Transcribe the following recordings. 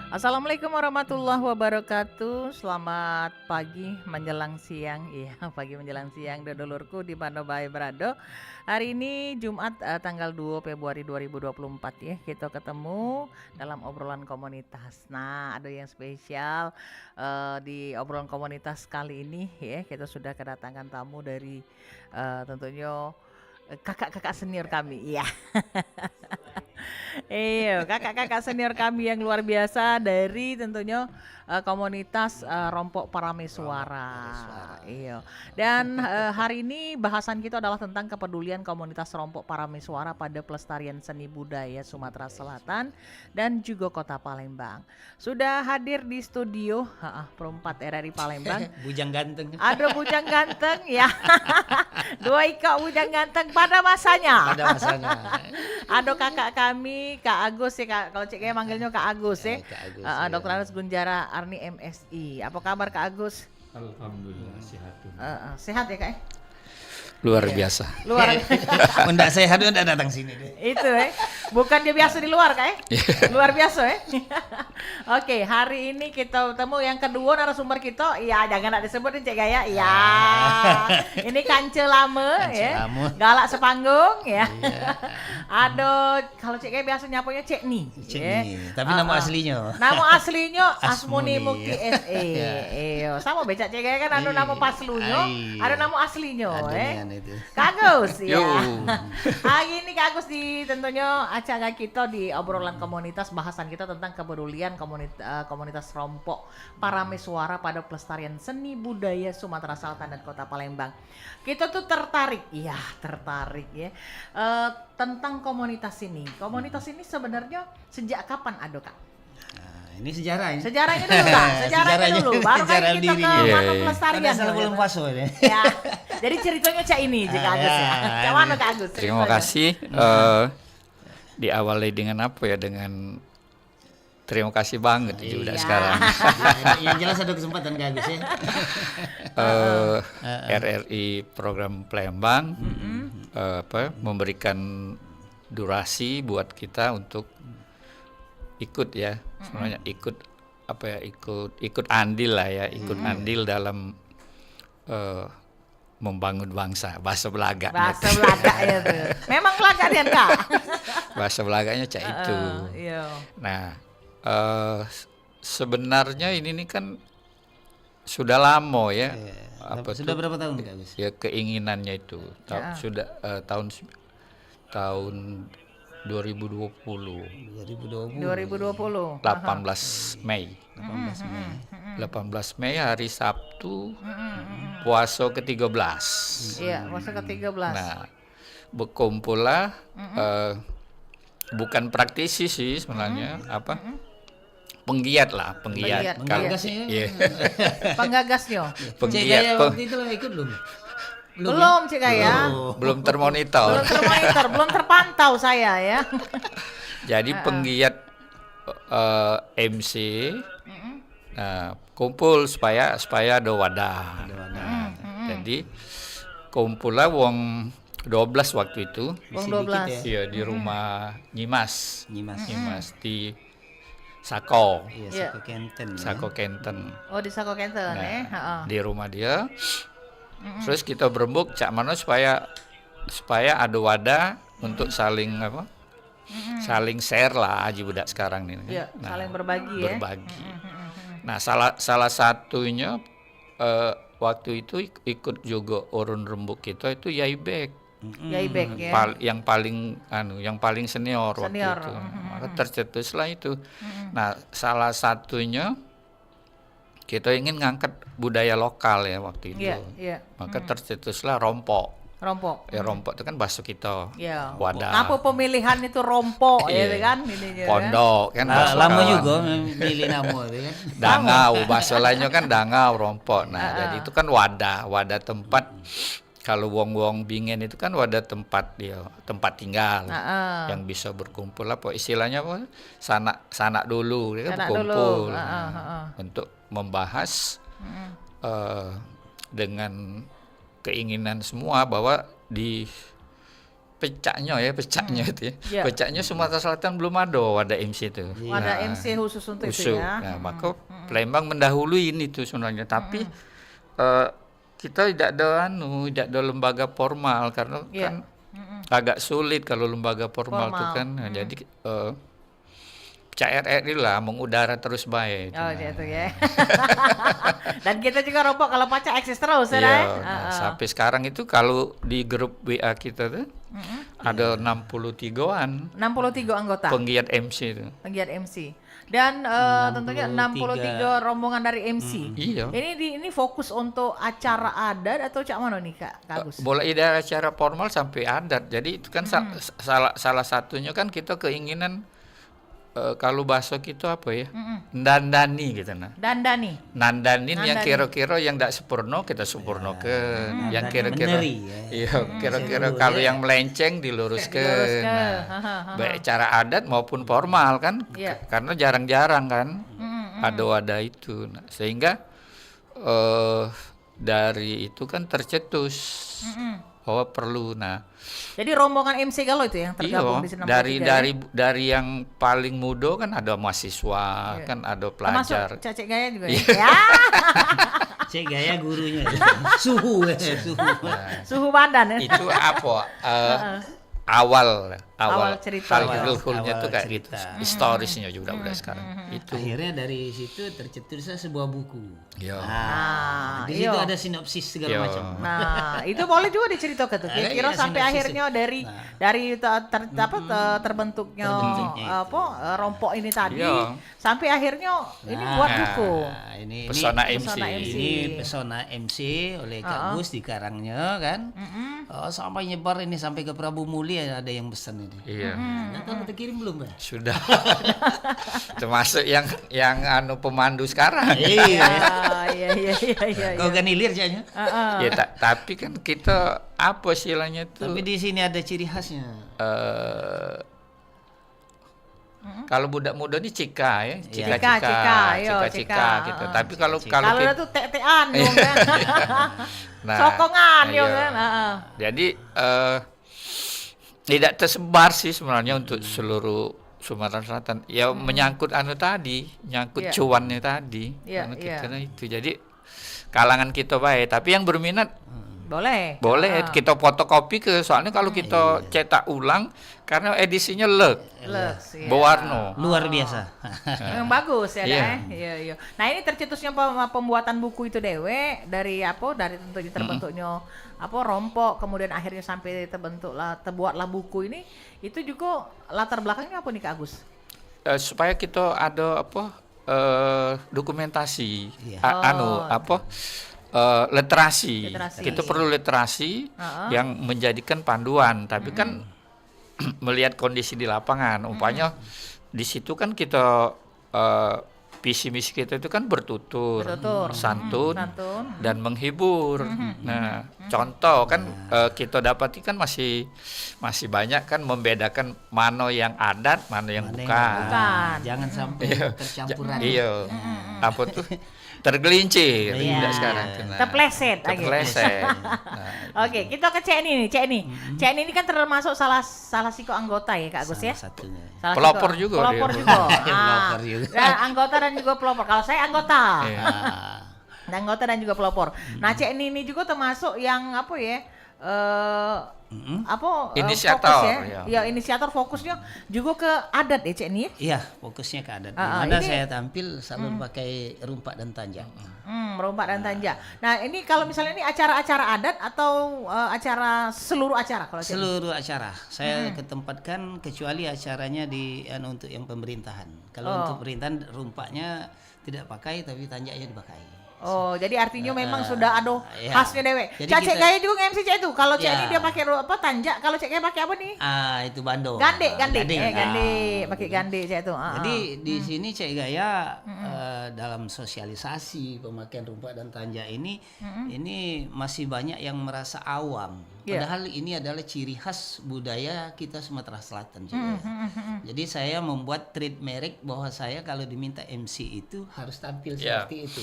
Assalamualaikum warahmatullahi wabarakatuh. Selamat pagi menjelang siang. Iya, pagi menjelang siang dodolurku di Pando Bae Brado. Hari ini Jumat tanggal 2 Februari 2024 ya. Kita ketemu dalam obrolan komunitas. Nah, ada yang spesial di obrolan komunitas kali ini ya. Kita sudah kedatangan tamu dari tentunya kakak-kakak senior kami. Iya. Iya, kakak-kakak senior kami yang luar biasa dari tentunya komunitas Rompok Parameswara. Iya. Dan hari ini bahasan kita adalah tentang kepedulian komunitas Rompok Parameswara pada pelestarian seni budaya Sumatera Selatan dan juga Kota Palembang. Sudah hadir di studio perempat RRI Palembang. Bujang ganteng. Ada bujang ganteng ya. Dua ika bujang ganteng pada masanya. Pada masanya. Ada kakak kami, Kak Agus ya Kak. Kalau cek manggilnya Kak Agus ya. Kak Agus, Dr. Agus Gunjara Arni MSI. Apa kabar Kak Agus? Alhamdulillah sehat. Sehat ya Kak? Luar biasa. Luar Mendak sehat udah datang sini deh. itu bukan dia biasa di luar Kak luar biasa Oke, hari ini kita ketemu yang kedua narasumber kita. Ya jangan nak disebutin Cek Gaya ya. Ini kance lama ya. Galak sepanggung ya. Ada kalau Cek Gaya biasa nyapunya Cek nih. Tapi nama aslinya. Nama aslinya Asmuni Mukti SE. Iya, sama becak Cek Gaya kan ada nama paslunya, ada nama aslinya Kak Agus ya. Hari ini Kak Agus di tentunya acara kita di obrolan komunitas, bahasan kita tentang kepedulian komunitas Rompok Parameswara pada pelestarian seni budaya Sumatera Selatan dan Kota Palembang. Kita tuh tertarik ya tentang komunitas ini. Komunitas ini sebenarnya sejak kapan ada Kak? Ini sejarahnya. Sejarahnya dulu Kak, sejarahnya dulu. Baru kan kita ke mana pelestarian. Belum paso ya. Ya. Jadi ceritanya Cak ini Cak Agus ya. Cak mana Kak Agus? Terima kasih. Diawali dengan apa ya? Dengan terima kasih banget juga sekarang. Yang jelas ada kesempatan Kak Agus ya. RRI program Palembang memberikan durasi buat kita untuk ikut ya, sebenarnya ikut andil lah ya, andil dalam membangun bangsa. Bahasa Belaga ya tuh. Memang Belaga dia Kak. Bahasa Belaganya Cak itu. Iya. Nah, sebenarnya ini kan sudah lama ya. Sudah berapa tahun Kak Gus? Ya keinginannya itu sudah tahun 2020 18 Mei 18 Mei hari Sabtu puasa ke-13. Iya, puasa ke-13. Nah, berkumpullah bukan praktisi sih sebenarnya, penggiat. Penggagasnya. Penggiat. Waktu itu ikut Belum Cik Gaya. Belum termonitor. Belum terpantau saya ya. Jadi penggiat MC kumpul supaya ada wadah. Jadi kumpullah wong 12 waktu itu. Wong 12. Iya di rumah Nyimas di Sako. Iya, Sako Kenten. Sako Kenten. Oh, di Sako Kenten Di rumah dia. Terus kita berembuk cak mana supaya ada wadah untuk saling saling share lah aji budak sekarang ini. Iya, saling berbagi. Nah, salah satunya waktu itu ikut juga urun rembuk kita itu Yaibek. Yaibek ya. Yang paling senior waktu itu. Maka tercetuslah itu. Nah, salah satunya kita ingin ngangkat budaya lokal ya waktu itu. Iya. Maka tercetuslah Rompok. Ya Rompok itu kan bahasa kita. Iya. Wadah. Apa pemilihan itu Rompok ya kan ininya. Pondok kan bahasa lama juga milih nama itu kan. Dangau, bahasa lainnya kan Dangau, Rompok. Nah, jadi itu kan wadah tempat. Kalau wong-wong bingen itu kan wadah tempat tinggal yang bisa berkumpul istilahnya sanak dulu dia kan berkumpul untuk membahas dengan keinginan semua bahwa di pecahnya itu ya. Iya. Pecahnya Sumatera Selatan belum ada wadah MC itu. Ada MC khusus untuk itu Usul. ya. Nah, maka Palembang mendahului ini tuh sebenarnya, tapi kita tidak ada lembaga formal karena kan agak sulit kalau lembaga formal tuh kan. Nah, jadi CRRI lah mengudara terus baik. Oh gitu ya. Dan kita juga rompok kalau pacar eksis terus ya. Iya, nah, sampai sekarang itu kalau di grup WA kita tuh ada 63-an 63 anggota penggiat MC itu. penggiat MC. Dan tentunya 63 rombongan dari MC. Iya. Ini fokus untuk acara adat atau cak mana nih Kak Agus? Mulai dari acara formal sampai adat. Jadi itu kan salah satunya kan kita keinginan kalau bahasa kita apa ya? Dandani gitu nah. Dandani. Nandanin yang kira-kira yang tidak sempurna kita sempurnakan. Yang kira-kira iya, kira-kira kalau yang melenceng diluruskan. Nah, baik cara adat maupun formal kan. Karena jarang-jarang kan ada wadah itu. Nah, sehingga dari itu kan tercetus bahwa perlu. Nah, jadi rombongan MC Galo itu yang tergabung di 63 dari yang paling muda kan ada mahasiswa, kan ada pelajar. Termasuk Cacek Gaya juga ya. Ya. Cek Gaya gurunya. Suhu. Suhu badan ya. Itu apa? Awal cerita. Hal-halnya tuh kayak gitu. Historisnya juga udah sekarang. Itu. Akhirnya dari situ tercetuslah sebuah buku. Iya. Nah, di situ ada sinopsis segala macam. Nah, itu boleh juga diceritakan tuh. Kira-kira sampai akhirnya dari terbentuknya rompok ini tadi sampai akhirnya ini buat buku. Ini Pesona MC. Ini Pesona MC oleh Kak Gus di Karangnya kan. Sampai nyebar ini sampai ke Prabu Muli ada yang pesan ini. Iya. Nah, kamu terkirim belum, Mbak? Sudah. Termasuk yang pemandu sekarang. Iya. Kau ganilir jadinya. Ya, tapi kan kita apa istilahnya tuh? Tapi di sini ada ciri khasnya. Kalau budak muda ini cika ya, cika gitu. Tapi kalau itu tuh tetean dong kan. Sokongan yo kan. Jadi tidak tersebar sih sebenarnya untuk seluruh Sumatera Selatan. Ya menyangkut nyangkut cuannya tadi. Karena itu. Jadi kalangan kita baik, tapi yang berminat boleh kita fotokopi soalnya kalau kita cetak ulang karena edisinya berwarna luar biasa. Yang bagus ya iya. Nah, ini tercetusnya pembuatan buku itu dewe dari tentunya terbentuknya rompok, kemudian akhirnya sampai terbuatlah buku ini. Itu juga latar belakangnya apa nih Kak Agus? Supaya kita ada dokumentasi literasi. Kita perlu literasi yang menjadikan panduan, tapi kan melihat kondisi di lapangan. Umpamanya di situ kan kita visi misi kita itu kan bertutur, santun dan menghibur. Nah, contoh kan kita dapati kan masih banyak kan membedakan mana yang adat, mana yang bukan. Jangan sampai tercampur. Iya. Apa tuh? Tergelincir sekarang terpleset. Nah, Oke, kita ke Cek ini. Cek ini kan termasuk salah siko anggota ya Kak Agus ya. Satunya. Pelopor juga. Dan anggota dan juga pelopor. Kalau saya anggota. Anggota dan juga pelopor. Nah, Cek ini juga termasuk yang inisiator inisiator fokusnya juga ke adat ya Cek ini ya? Iya, fokusnya ke adat. Dimana saya tampil selalu pakai rumpak dan tanjak. Rumpak dan tanjak. Nah, ini kalau misalnya ini acara-acara adat atau seluruh acara kalau seluruh acara saya ketempatkan kecuali acaranya untuk yang pemerintahan. Kalau untuk pemerintahan rumpaknya tidak pakai tapi tanjaknya dipakai. Jadi artinya memang sudah ada khasnya dewe. Cek Gaya juga nge-MC Cek itu. Kalau Cek ini dia pakai tanjak, kalau Cek Gaya pakai apa nih? Itu bandung. Gande. Pakai gande Cek itu. Jadi di sini Cek Gaya dalam sosialisasi pemakaian rumpak dan tanjak ini masih banyak yang merasa awam. Padahal ini adalah ciri khas budaya kita Sumatera Selatan. Jadi saya membuat trade merek bahwa saya kalau diminta MC itu harus tampil seperti itu.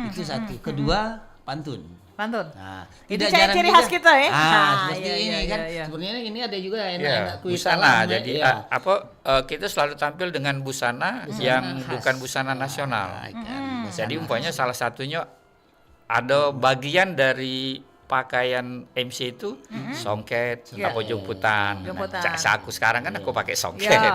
Itu satu. Kedua, pantun. Pantun. Nah, Itu tidak ciri jarang ciri juga. khas kita ya. Seperti iya, ini iya, kan. iya. Sebenarnya ini ada juga Ya, enak-enak kuis busana. alam, Jadi ya. kita selalu tampil dengan busana yang khas. bukan busana nasional. Kan, Jadi busana umpamanya khas. salah satunya ada bagian dari pakaian MC itu songket Iya. atau jemputan. Jemputan. Aku sekarang kan aku pakai songket. Ya,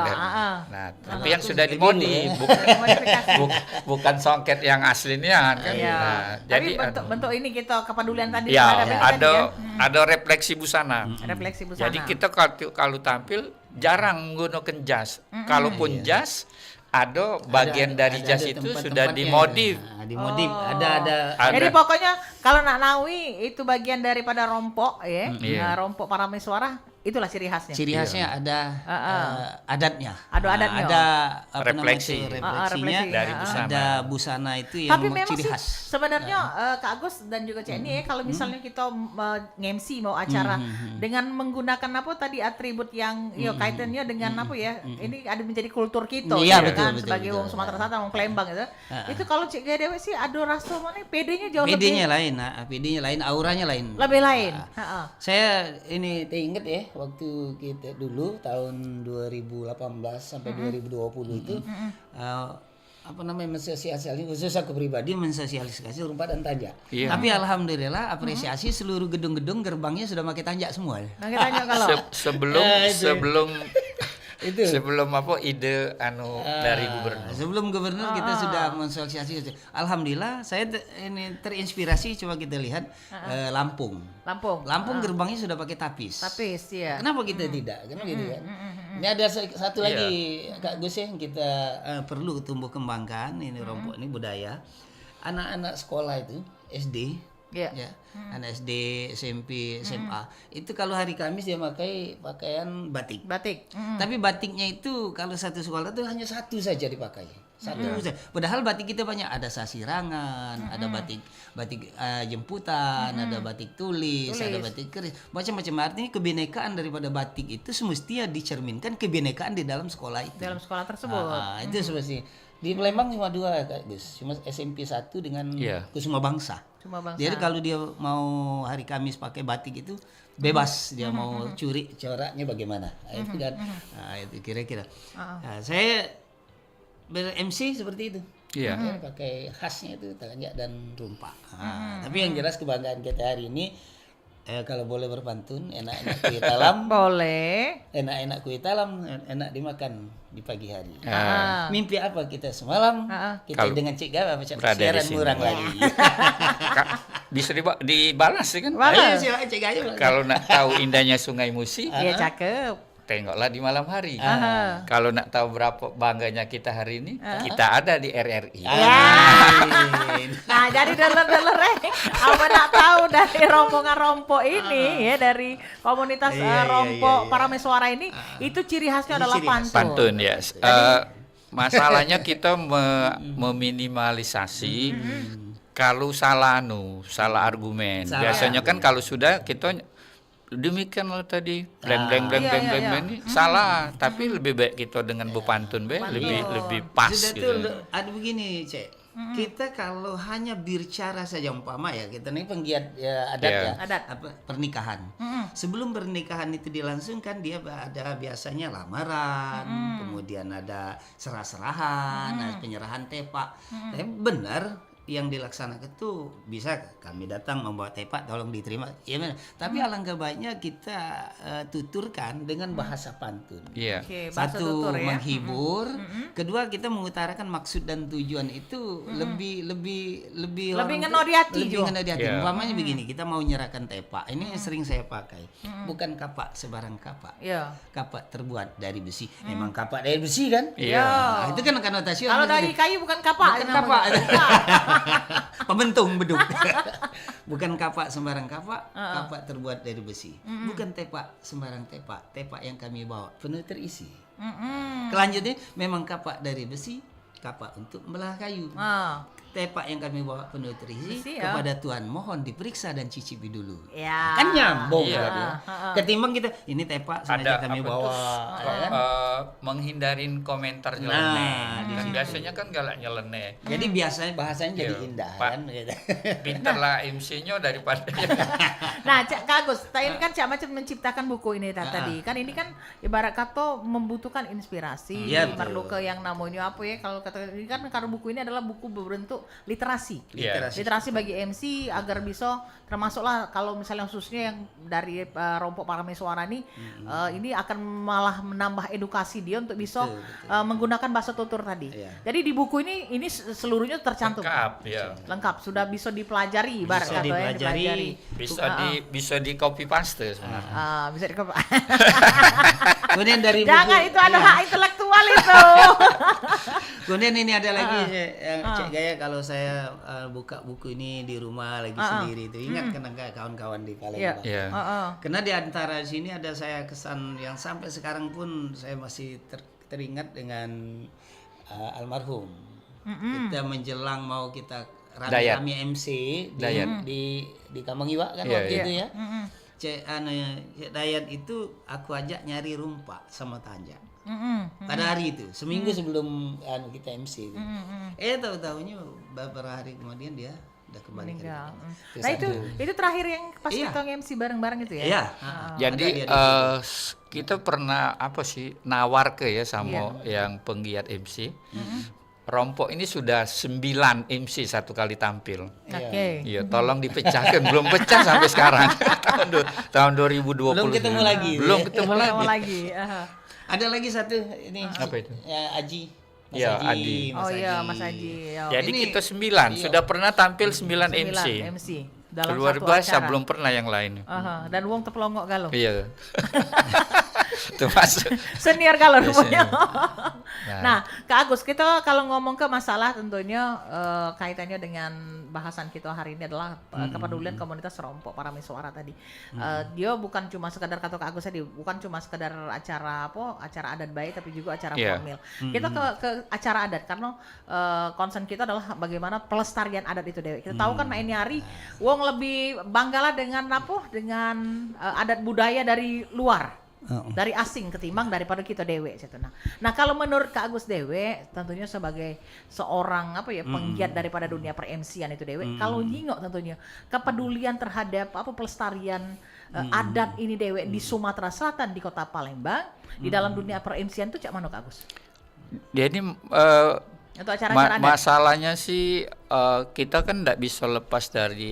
Nah, tapi yang Aku sudah seperti dimodif, dulu, Modifikasi. bukan songket yang aslinya kan. Iya. Nah, Tapi jadi bentuk ini kita kepedulian tadi ya terhadap ini tadi kan. ada refleksi busana. Refleksi busana. Jadi kita kalau tampil jarang menggunakan jas. Kalaupun jas ada bagian dari jas itu sudah tempat-tempatnya. dimodif. Nah, dimodif. Oh. Ada. Jadi pokoknya kalau nak nawi itu bagian daripada rompok ya. Iya. Nah, rompok parameswara itulah ciri khasnya. Ciri khasnya ada adatnya. Ada adatnya. Ada apa Refleksi. namanya itu, refleksinya Refleksi. Dari busana. Ada busana itu yang Tapi memang ciri sih khas. sebenarnya Kak Agus dan juga Cek ini ya kalau misalnya kita nge-MC mau acara dengan menggunakan apa tadi atribut yang kaitannya dengan apa ya ini ada menjadi kultur kita Iya, ya betul, kan betul, sebagai betul. wong Sumatera Selatan wong Palembang gitu. Itu kalau Cek Dewe sih ada rasa mana PD-nya jauh PD-nya lain, PD-nya lain, auranya lain. lebih lain. Saya ini ingat ya waktu kita dulu tahun 2018 sampai 2020 itu apa namanya mensosialisasi khusus aku pribadi mensosialisasi Rumpak dan Tanjak. Iya. Tapi alhamdulillah apresiasi seluruh gedung-gedung gerbangnya sudah pakai tanjak semua. Nah, kita tanya kalau sebelum Itu. sebelum apa ide dari gubernur. Sebelum gubernur kita sudah mensosialisasi. Alhamdulillah saya ini terinspirasi coba kita lihat Lampung. Lampung gerbangnya sudah pakai tapis. Tapis ya. Kenapa kita tidak? Kenapa gitu kan? Ini ada satu lagi Kak Gus yang kita perlu tumbuh kembangkan ini rompok ini budaya. Anak-anak sekolah itu SD Iya. ya, anak SD, SMP, SMA itu kalau hari Kamis dia pakai pakaian batik. Tapi batiknya itu kalau satu sekolah itu hanya satu saja dipakai. Satu saja. Padahal batik kita banyak, ada sasirangan, ada batik jemputan, ada batik tulis, ada batik keris, macam-macam. Artinya kebinekaan daripada batik itu semestinya dicerminkan kebinekaan di dalam sekolah itu. Dalam sekolah tersebut. Itu semestinya. Di Palembang cuma dua Kak Gus, cuma SMP 1 dengan Kusuma Bangsa. Cuma bangsa. Jadi kalau dia mau hari Kamis pakai batik itu bebas, dia mau curi coraknya bagaimana. Itu kan. Nah, itu kira-kira. Nah, saya ber-MC seperti itu. Iya. Ya, pakai khasnya itu tanjak dan rumpak. Tapi yang jelas kebanggaan kita hari ini kalau boleh berpantun, enak-enak kue talam. Boleh. Enak-enak kue talam, enak dimakan di pagi hari. Mimpi apa kita semalam? Kita Kalau dengan Cik Gawa berada di siaran sini. murang lagi. Bisa dibalas sih kan? Balas. Ayo, Cik Gawa. Kalau nak tahu indahnya Sungai Musi, Iya cakep. tengoklah di malam hari. Kalau nak tahu berapa bangganya kita hari ini, kita ada di RRI. Nah, jadi deler-deler apa nak tahu dari rombongan rompok ini ya dari komunitas rompok parameswara ini itu ciri khasnya adalah ciri khas. pantun. Pantun ya. Masalahnya kita meminimalisasi kalau salah argumen. Biasanya kan kalau sudah kita demikian loh tadi bleng ini salah, tapi lebih baik kita dengan berpantun lebih pas Sudah gitu. tuh ada begini Cek. Kita kalau hanya bicara saja umpama ya kita ini penggiat adat ya, Adat. pernikahan. Sebelum pernikahan itu dilangsungkan dia ada biasanya lamaran, kemudian ada serah-serahan, ada penyerahan tepak. Tapi benar yang dilaksanakan itu bisa kami datang membawa tepak tolong diterima ya benar. Tapi alangkah baiknya kita tuturkan dengan bahasa pantun. Iya. Oke, bahasa Satu tutur ya. menghibur, kedua kita mengutarakan maksud dan tujuan itu lebih ngeno di hati juga. ngeno di hati. Iya. Umpamanya begini, kita mau nyerahkan tepak. Ini yang sering saya pakai. Bukan kapak sebarang kapak. Iya. Kapak terbuat dari besi. Memang kapak dari besi kan? Iya. Nah, itu kan konotasi Kalau dari kayu bukan kapak. bukan itu kapak. namanya. Pembentung beduk. Bukan kapak sembarang kapak, kapak terbuat dari besi. Bukan tepak sembarang tepak, tepak yang kami bawa penuh terisi. Kelanjutnya memang kapak dari besi, kapak untuk membelah kayu. tepak yang kami bawa penuh terisi Isi, ya. kepada Tuhan mohon diperiksa dan cicipi dulu. Ya. Kan nyambung Iya. kan ya. Ketimbang kita ini tepak sengaja kami apa bawa. tuh, ya kan? menghindarin komentar Nah, nyeleneh. di Kan situ. biasanya kan galak nyeleneh. Jadi biasanya bahasanya jadi Iya, indah Pak. kan gitu. Pinterlah MC-nya daripada Nah, Kak Agus, ini kan Cak Macet menciptakan buku ini tadi. Kan ini kan ibarat kata membutuhkan inspirasi, Iya, betul. perlu ke yang namanya apa ya, kalau kata ini kan karena buku ini adalah buku berbentuk literasi. Iya. Literasi bagi MC agar bisa termasuklah kalau misalnya khususnya yang dari Rompok Parameswara ini akan malah menambah edukasi dia untuk bisa Betul. menggunakan bahasa tutur tadi. Iya. Jadi di buku ini seluruhnya tercantum. lengkap ya. Lengkap, sudah bisa dipelajari ibarat Bisa kata ya, dipelajari. Bisa di copy paste sebenarnya. Bisa Kemudian dari Jangan, buku, itu ada iya. hak intelektual itu. Kemudian ini ada lagi yang Cek Gaya kalau saya buka buku ini di rumah lagi sendiri itu ingat kan kawan-kawan di Palembang. Iya. Karena di antara sini ada saya kesan yang sampai sekarang pun saya masih teringat dengan almarhum. Kita menjelang mau kita Dayat. kami MC Dayat. di Kambang Iwa kan Iya, waktu iya. itu ya. Cek Dayat itu aku ajak nyari rumpak sama Tanja. Pada hari itu, seminggu sebelum kita MC itu. Tahu-tahunya beberapa hari kemudian dia udah kembali ke Meninggal. rumah. Nah itu terakhir yang pas Iya. kita MC bareng-bareng itu ya. Iya. Jadi Ada dia di kita pernah apa sih nawar ke ya sama yang penggiat MC. Rompok ini sudah 9 MC satu kali tampil. Oke. Iya, tolong dipecahkan. Belum pecah sampai sekarang. tahun 2020. Belum ketemu lagi. Belum ketemu lagi. Ketemu lagi. Ada lagi satu ini. Apa itu? Ya, Aji. Mas Iya, Aji. Aji. Oh iya, Mas Aji. Ya. Jadi Ini- kita 9 sudah pernah tampil 9 9 MC. MC dalam Luar satu biasa, acara. belum pernah yang lain. Dan wong tepelongok galau. Iya. Termasuk. Senior galau rupanya. Nah. Nah, Kak Agus, kita kalau ngomong ke masalah tentunya kaitannya dengan bahasan kita hari ini adalah kepedulian komunitas Rompok Parameswara tadi. Dia bukan cuma sekedar kata Kak Agus tadi, bukan cuma sekedar acara adat baik, tapi juga acara Iya. formal. Kita ke acara adat karena concern kita adalah bagaimana pelestarian adat itu dewe. Kita tahu kan ini hari wong lebih banggalah dengan adat budaya dari luar. Dari asing ketimbang daripada kita dewe gitu. Nah kalau menurut Kak Agus dewe tentunya sebagai seorang penggiat daripada dunia per-MC-an itu dewe, kalau nyingok tentunya kepedulian terhadap pelestarian adat ini dewe di Sumatera Selatan, di Kota Palembang, di dalam dunia per-MC-an itu cak mana Kak Agus? Jadi Untuk acara-acara adat. masalahnya sih kita kan tidak bisa lepas dari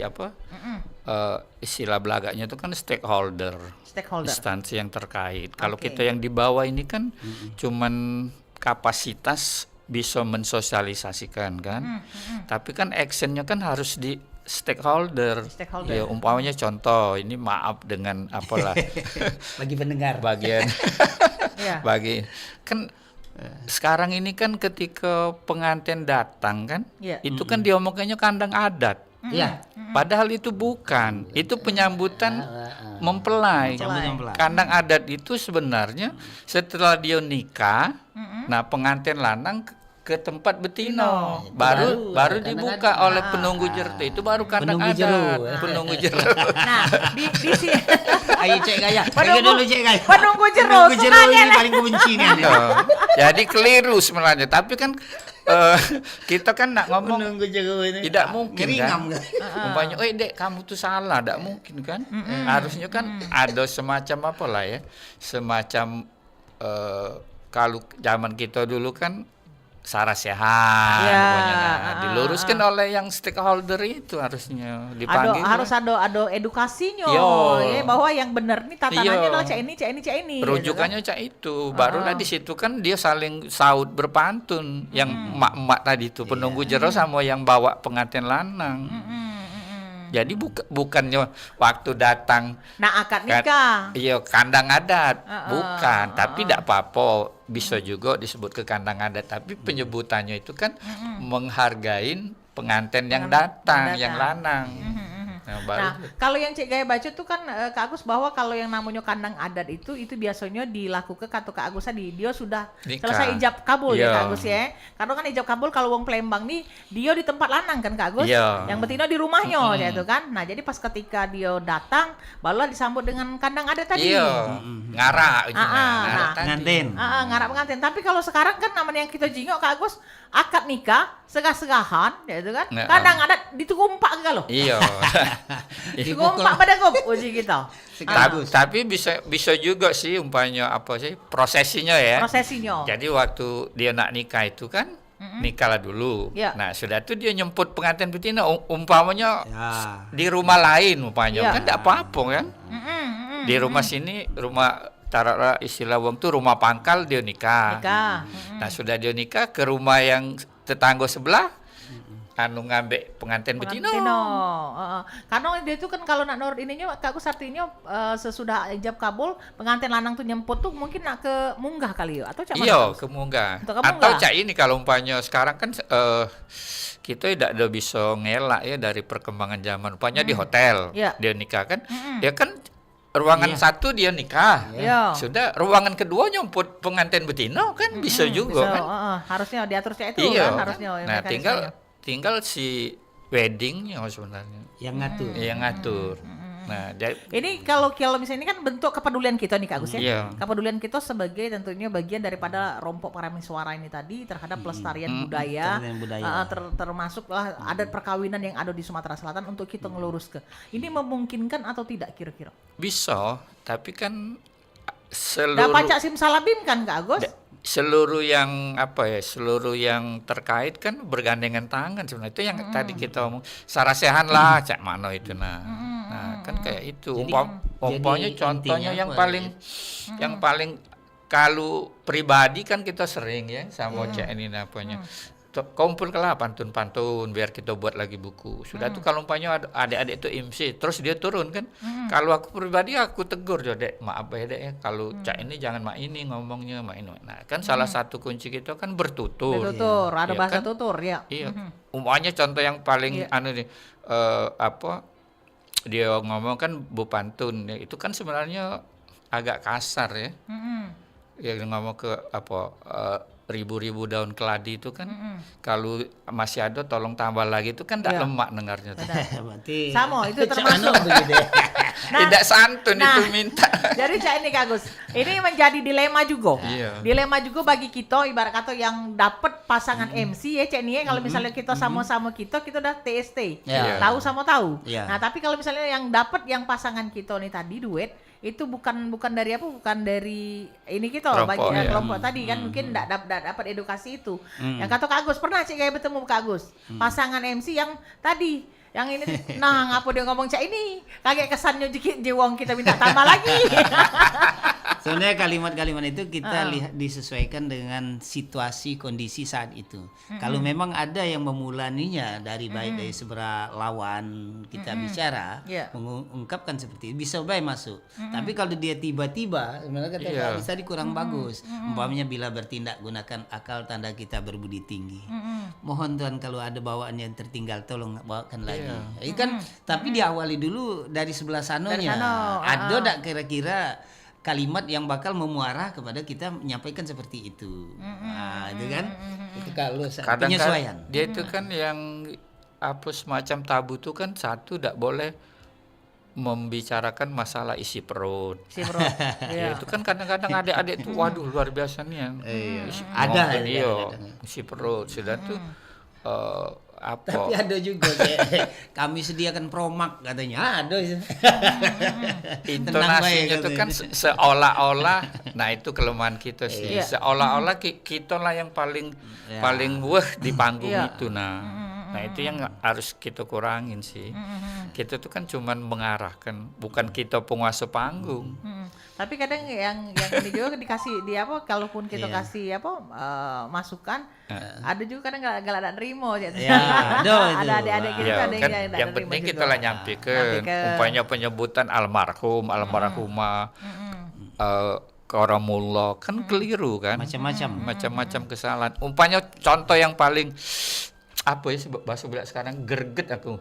istilah belagaknya itu kan stakeholder. Instansi yang terkait. Kalau kita yang di bawah ini kan cuman kapasitas bisa mensosialisasikan kan. Tapi kan actionnya kan harus di stakeholder. Ya umpamanya contoh ini maaf dengan apalah bagi pendengar. bagian Iya. bagi kan sekarang ini kan ketika pengantin datang kan Iya. itu kan diomongannya kandang adat. Iya. Padahal itu bukan, itu penyambutan mempelai. Mempelai. Kandang adat itu sebenarnya setelah dia nikah, nah pengantin lanang ke tempat betina, baru dibuka oleh penunggu jero. Itu baru kandang Penunggu adat, jero. penunggu jero. Nah di sini Ayo Cek Gaya. Penunggu- Ayo dulu Cek Gaya. penunggu jero, Penunggu jero senangnya ini paling kubenci nih. Tuh. Jadi keliru sebenarnya, tapi kan kita kan nak ngomong Penunggu jero ini. tidak mungkin Ngeringam kan. kan? Umpamanya, dek kamu tuh salah, tidak mungkin kan. Harusnya kan ada semacam apa lah ya, semacam kalau zaman kita dulu kan sarah sehat, Ya, pokoknya. Nah, diluruskan oleh yang stakeholder itu harusnya dipanggil. harus ada edukasinya Yo. ya, bahwa yang benar nih tatanannya Iya. adalah cak ini. Rujukannya cak itu, barulah di situ kan dia saling saut berpantun, yang emak-emak tadi itu penunggu jero sama yang bawa pengantin lanang. Jadi bukannya waktu datang Nah akad nikah. iya kandang adat, bukan, tapi tidak apa-apa, bisa juga disebut ke kandang adat, tapi penyebutannya itu kan menghargain pengantin yang datang, yang lanang. Nah, baru Nah, kalau yang Cik Gaya baca tuh kan Kak Agus, bahwa kalau yang namanya kandang adat itu biasanya dilakukan atau Kak Agus tadi dia sudah nikah. selesai ijab kabul ya Iya. Kak Agus ya. Karena kan ijab kabul kalau wong Palembang nih dia di tempat lanang kan Kak Agus. Iya. Yang betina di rumahnya ya itu kan. Nah, jadi pas ketika dia datang barulah disambut dengan kandang adat tadi. Iya, ngarak gitu. nah, tadi. Nganten. Ngarap pengantin. Tapi kalau sekarang kan namanya yang kita jingok Kak Agus, akad nikah, segah-segahan ya itu kan. Nah, Kadang adat ditumpak kalau. Iya. Digompak pada kop uji kita. Tapi bisa juga sih umpamanya apa sih prosesinya ya. Prosesinya. Jadi waktu dia nak nikah itu kan nikah lah dulu. Ya. Nah sudah itu dia nyemput pengantin betina umpamanya Ya. di rumah lain umpamanya Ya. kan tidak apa-apa kan. Di rumah sini rumah taruhlah istilah wong tuh rumah pangkal dia nikah. Nikah. Nah sudah dia nikah ke rumah yang tetangga sebelah anu ngambek pengantin betina. Karena dia tuh kan kalau nak nurut ininya Kak Gus artinya sesudah ijab kabul pengantin lanang tuh nyemput tuh mungkin nak ke munggah kali ya atau cak mana, Iya, Kak Gus? ke munggah. Untuk ke Atau munggah. cak ini kalau umpamanya sekarang kan kita tidak ada bisa ngelak ya dari perkembangan zaman. Umpamanya di hotel Iya. dia nikah kan, dia kan ruangan satu dia nikah. Iya. Sudah ruangan kedua nyemput pengantin betina kan bisa juga Bisa, kan. harusnya diatur cak itu Iya. kan harusnya. Nah, mekanismenya. tinggal si weddingnya sebenarnya Yang ngatur. yang ngatur. Nah, Ini kalau misalnya ini kan bentuk kepedulian kita nih Kak Gus ya. Iya. Kepedulian kita sebagai tentunya bagian daripada rompok paramiswara ini tadi terhadap pelestarian budaya, Pelestarian budaya. termasuklah adat perkawinan yang ada di Sumatera Selatan untuk kita ngelurus ke. Ini memungkinkan atau tidak kira-kira? bisa, tapi kan Dah seluruh pacak simsalabim kan Kak Agus? seluruh yang terkait kan bergandengan tangan sebenarnya itu yang tadi kita omong sarasehan lah cak mano itu nah kan kayak itu umpamanya jadi contohnya intinya yang apa paling kalau pribadi kan kita sering ya sama cak ini apanya kumpul lah pantun-pantun biar kita buat lagi buku. Sudah tuh kalau umpamanya adik-adik itu MC terus dia turun kan. Kalau aku pribadi aku tegur ya Dek, maaf ya Dek ya kalau cak ini jangan mak ini ngomongnya mak ini. Nah, kan salah satu kunci kita kan bertutur. Tutur, ada Iya bahasa kan? tutur ya. Iya. Umpamanya contoh yang paling anu nih dia ngomong kan bu pantun ya, itu kan sebenarnya agak kasar ya. Ya ngomong ke ribu-ribu daun keladi itu kan kalau masih ada tolong tambah lagi itu kan tidak lemak dengarnya tuh. Berarti Sama, itu cak termasuk. mano begitu ya. Tidak santun nah, itu minta. Jadi cak ini Kak Gus, ini menjadi dilema juga. Iya. Dilema juga bagi kita ibarat kata yang dapat pasangan MC ya cak ini ya, kalau misalnya kita sama-sama kita udah TST. Iya. Tahu sama tahu. Iya. Nah, tapi kalau misalnya yang dapat yang pasangan kita nih tadi duet itu bukan dari ini kita Kelompok, bagi ya. kelompok tadi kan mungkin enggak dapat edukasi itu. Yang kata Kak Agus pernah cek kayak bertemu Kak Agus pasangan MC yang tadi yang ini nah ngapa dia ngomong cak ini kaget kesannya jiwang kita minta tambah lagi. Sebenarnya kalimat-kalimat itu kita lihat disesuaikan dengan situasi kondisi saat itu. Kalau memang ada yang memulaninya dari baik dari sebelah lawan kita bicara, Yeah. mengungkapkan seperti itu bisa baik masuk. Tapi kalau dia tiba-tiba, sebenarnya kata Iya. Pak Agus tadi kurang bagus. Umpamanya bila bertindak gunakan akal tanda kita berbudi tinggi. Mohon Tuhan kalau ada bawaan yang tertinggal tolong bawakan lagi. Kan tapi diawali dulu dari sebelah sanonya. Dari sano, Ada tak kira-kira kalimat yang bakal memuarah kepada kita menyampaikan seperti itu. Nah, itu kan. Itu kalau Kadang penyesuaian. kan dia itu kan yang apa semacam tabu itu kan satu tidak boleh membicarakan masalah isi perut. Si bro. Ya, itu kan kadang-kadang adik-adik itu waduh luar biasa nih yang Ada, ngomongin, iya, kadang-kadang. isi perut sudah tuh apa Tapi ada juga kayak kami sediakan promak katanya. Ada. intonasinya itu kan seolah-olah nah itu kelemahan kita sih Iya. seolah-olah kita lah yang paling wah di panggung Iya. itu nah itu yang harus kita kurangin sih kita tuh kan cuman mengarahkan bukan kita penguasa panggung. Tapi kadang yang ini juga dikasih kalaupun kita Iya. kasih masukan ada juga kadang nggak ada nerimo ya. Ya, ada adik-adik kita Ya, ada kan yang yang penting kita lah nyampaikan umpamanya penyebutan almarhum almarhumah koramullah kan keliru kan macam-macam kesalahan umpamanya contoh yang paling apa ya bahasa Belanda sekarang gerget aku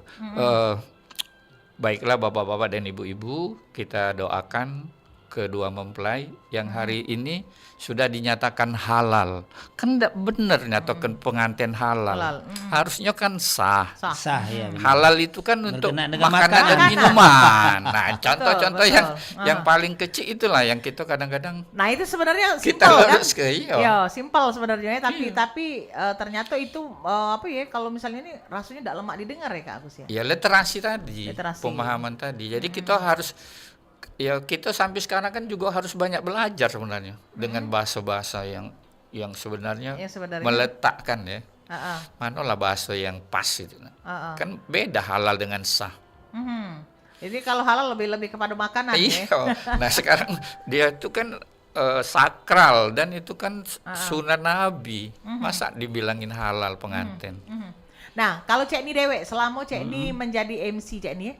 baiklah bapak-bapak dan ibu-ibu, kita doakan kedua mempelai yang hari ini sudah dinyatakan halal. Kan enggak benar nyatakan pengantin halal. Harusnya kan sah. Sah ya. Halal itu kan untuk Berkenaan dengan makanan dan makanan. minuman. Nah, contoh-contoh betul. yang paling kecil itulah yang kita kadang-kadang Nah itu sebenarnya kita simpel kan? lurus ke Ya simpel sebenarnya, tapi ternyata itu apa ya, kalau misalnya ini rasanya tidak lemak didengar ya Kak Agus ya. ya literasi tadi, Literasi. pemahaman tadi. Jadi kita harus kita sampai sekarang kan juga harus banyak belajar sebenarnya dengan bahasa-bahasa yang sebenarnya meletakkan ya. Manalah bahasa yang pas itu. Kan beda halal dengan sah. Jadi kalau halal lebih kepada makanan ya. Nah sekarang dia itu kan sakral dan itu kan sunnah Nabi. Masa dibilangin halal pengantin? Nah kalau Cek Ni Dewe, selama Cek Ni menjadi MC Cek Ni ya,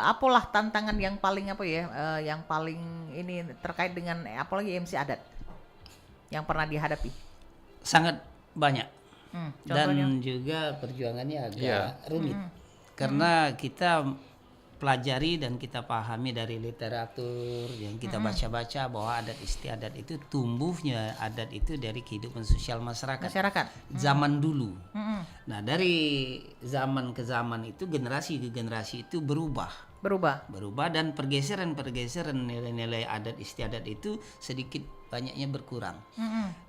apalah tantangan yang paling yang paling ini terkait dengan apalagi MC adat yang pernah dihadapi? Sangat banyak. Contohnya? Dan juga perjuangannya agak rumit. Karena kita pelajari dan kita pahami dari literatur yang kita baca-baca bahwa adat istiadat itu tumbuhnya adat itu dari kehidupan sosial masyarakat. Zaman dulu. Nah, dari zaman ke zaman itu generasi ke generasi itu berubah dan pergeseran nilai-nilai adat istiadat itu sedikit banyaknya berkurang.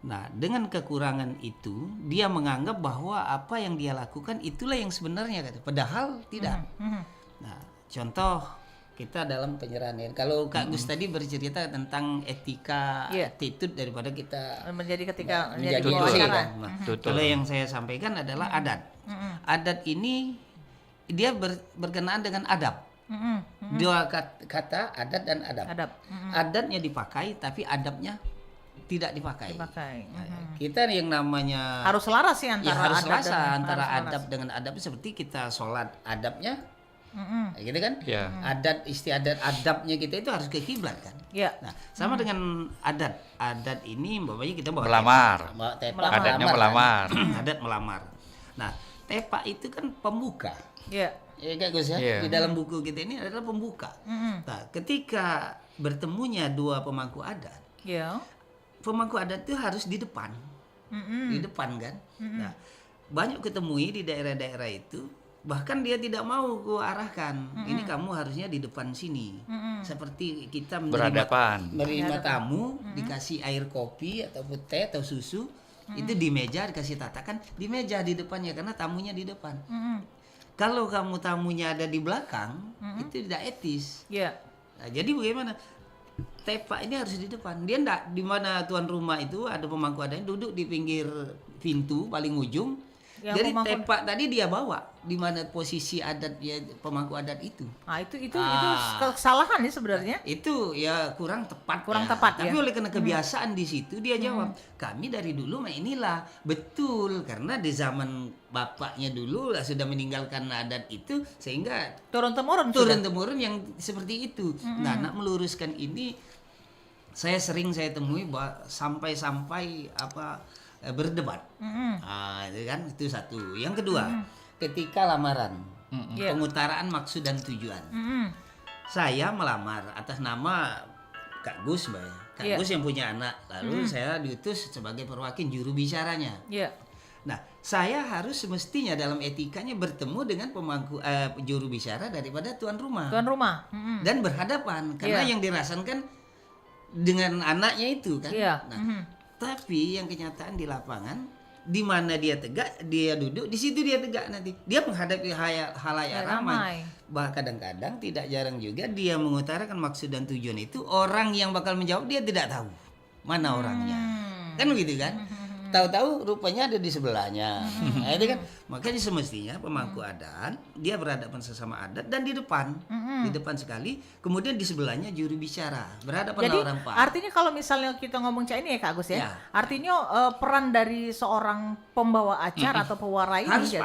Nah, dengan kekurangan itu dia menganggap bahwa apa yang dia lakukan itulah yang sebenarnya, padahal tidak. Nah, contoh kita dalam penyerahan. Kalau Kak Gus tadi bercerita tentang etika, attitude daripada kita menjadi ketika menjadi menjadi MC wawancara. kan. Nah, kalau yang saya sampaikan adalah adat. Adat ini dia berkenaan dengan adab. Dua kata adat dan adab. Adatnya dipakai tapi adabnya tidak dipakai. Nah, kita yang namanya harus selaras sih antara adab dengan adab, seperti kita sholat adabnya gitu kan? Adat istiadat adabnya kita itu harus ke kiblat kan? Nah, sama dengan adat ini bapaknya kita bawa melamar. Tepa. Adatnya melamar. Adat melamar. Nah, tepa itu kan pembuka. Ya Kak Gus ya. Di dalam buku kita ini adalah pembuka. Nah, ketika bertemunya dua pemangku adat, pemangku adat itu harus di depan. Di depan kan? Nah, banyak ketemui di daerah-daerah itu, bahkan dia tidak mau ku arahkan. Ini kamu harusnya di depan sini. Seperti kita menerima tamu, dikasih air kopi atau teh atau susu, itu di meja dikasih tatakan di meja di depannya karena tamunya di depan. Kalau kamu tamunya ada di belakang, itu tidak etis. Nah, jadi bagaimana? Tepa ini harus di depan. Dia enggak di mana tuan rumah itu ada pemangku adatnya duduk di pinggir pintu paling ujung. Jadi tepa tadi dia bawa di mana posisi adat dia pemangku adat itu. Nah, itu kesalahan ya sebenarnya. Itu ya kurang tepat. Tapi oleh karena kebiasaan di situ dia jawab, kami dari dulu inilah betul karena di zaman bapaknya dulu sudah meninggalkan adat itu sehingga turun temurun yang seperti itu. Nah, nak meluruskan ini saya temui bahwa sampai berdebat. Itu kan itu satu. Yang kedua, ketika lamaran, pengutaraan maksud dan tujuan. Saya melamar atas nama Kak Gus, Mbak. Kak Gus yang punya anak. Lalu saya diutus sebagai perwakilan juru bicaranya. Nah, saya harus semestinya dalam etikanya bertemu dengan pemangku juru bicara daripada tuan rumah. Dan berhadapan karena yang dirasakan dengan anaknya itu kan. Nah, tapi yang kenyataan di lapangan, di mana dia tegak, dia duduk, di situ dia tegak nanti. Dia menghadapi halayak ramai. Bahkan kadang-kadang tidak jarang juga dia mengutarakan maksud dan tujuan itu, orang yang bakal menjawab dia tidak tahu mana orangnya. Kan begitu kan? Tahu-tahu rupanya ada di sebelahnya. Nah, itu kan makanya semestinya pemangku adat dia berhadapan sesama adat dan di depan sekali, kemudian di sebelahnya juru bicara berhadapan orang paham. Artinya kalau misalnya kita ngomong ini ya Kak Agus ya, artinya peran dari seorang pembawa acara atau pewara ini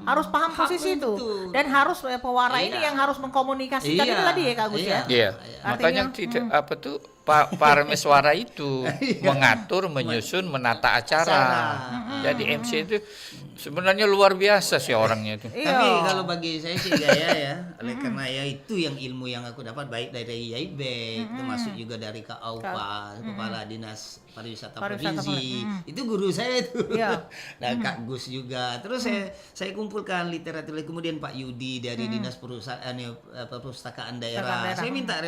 harus paham posisi itu dan harus pewara ini yang harus mengkomunikasikan itu tadi ya Kak Agus ya. Makanya tidak Parameswara itu mengatur, menyusun, menata acara. Jadi MC itu sebenarnya luar biasa sih orangnya itu. Tapi kalau bagi saya sih Gaya ya, oleh karena ya itu yang ilmu yang aku dapat baik dari YIB, termasuk juga dari Kak Aupa, Kepala Dinas Pariwisata Provinsi. Itu guru saya itu. Dan Kak Gus juga. Terus saya kumpulkan literatur, kemudian Pak Yudi dari Dinas Perpustakaan Daerah. Saya minta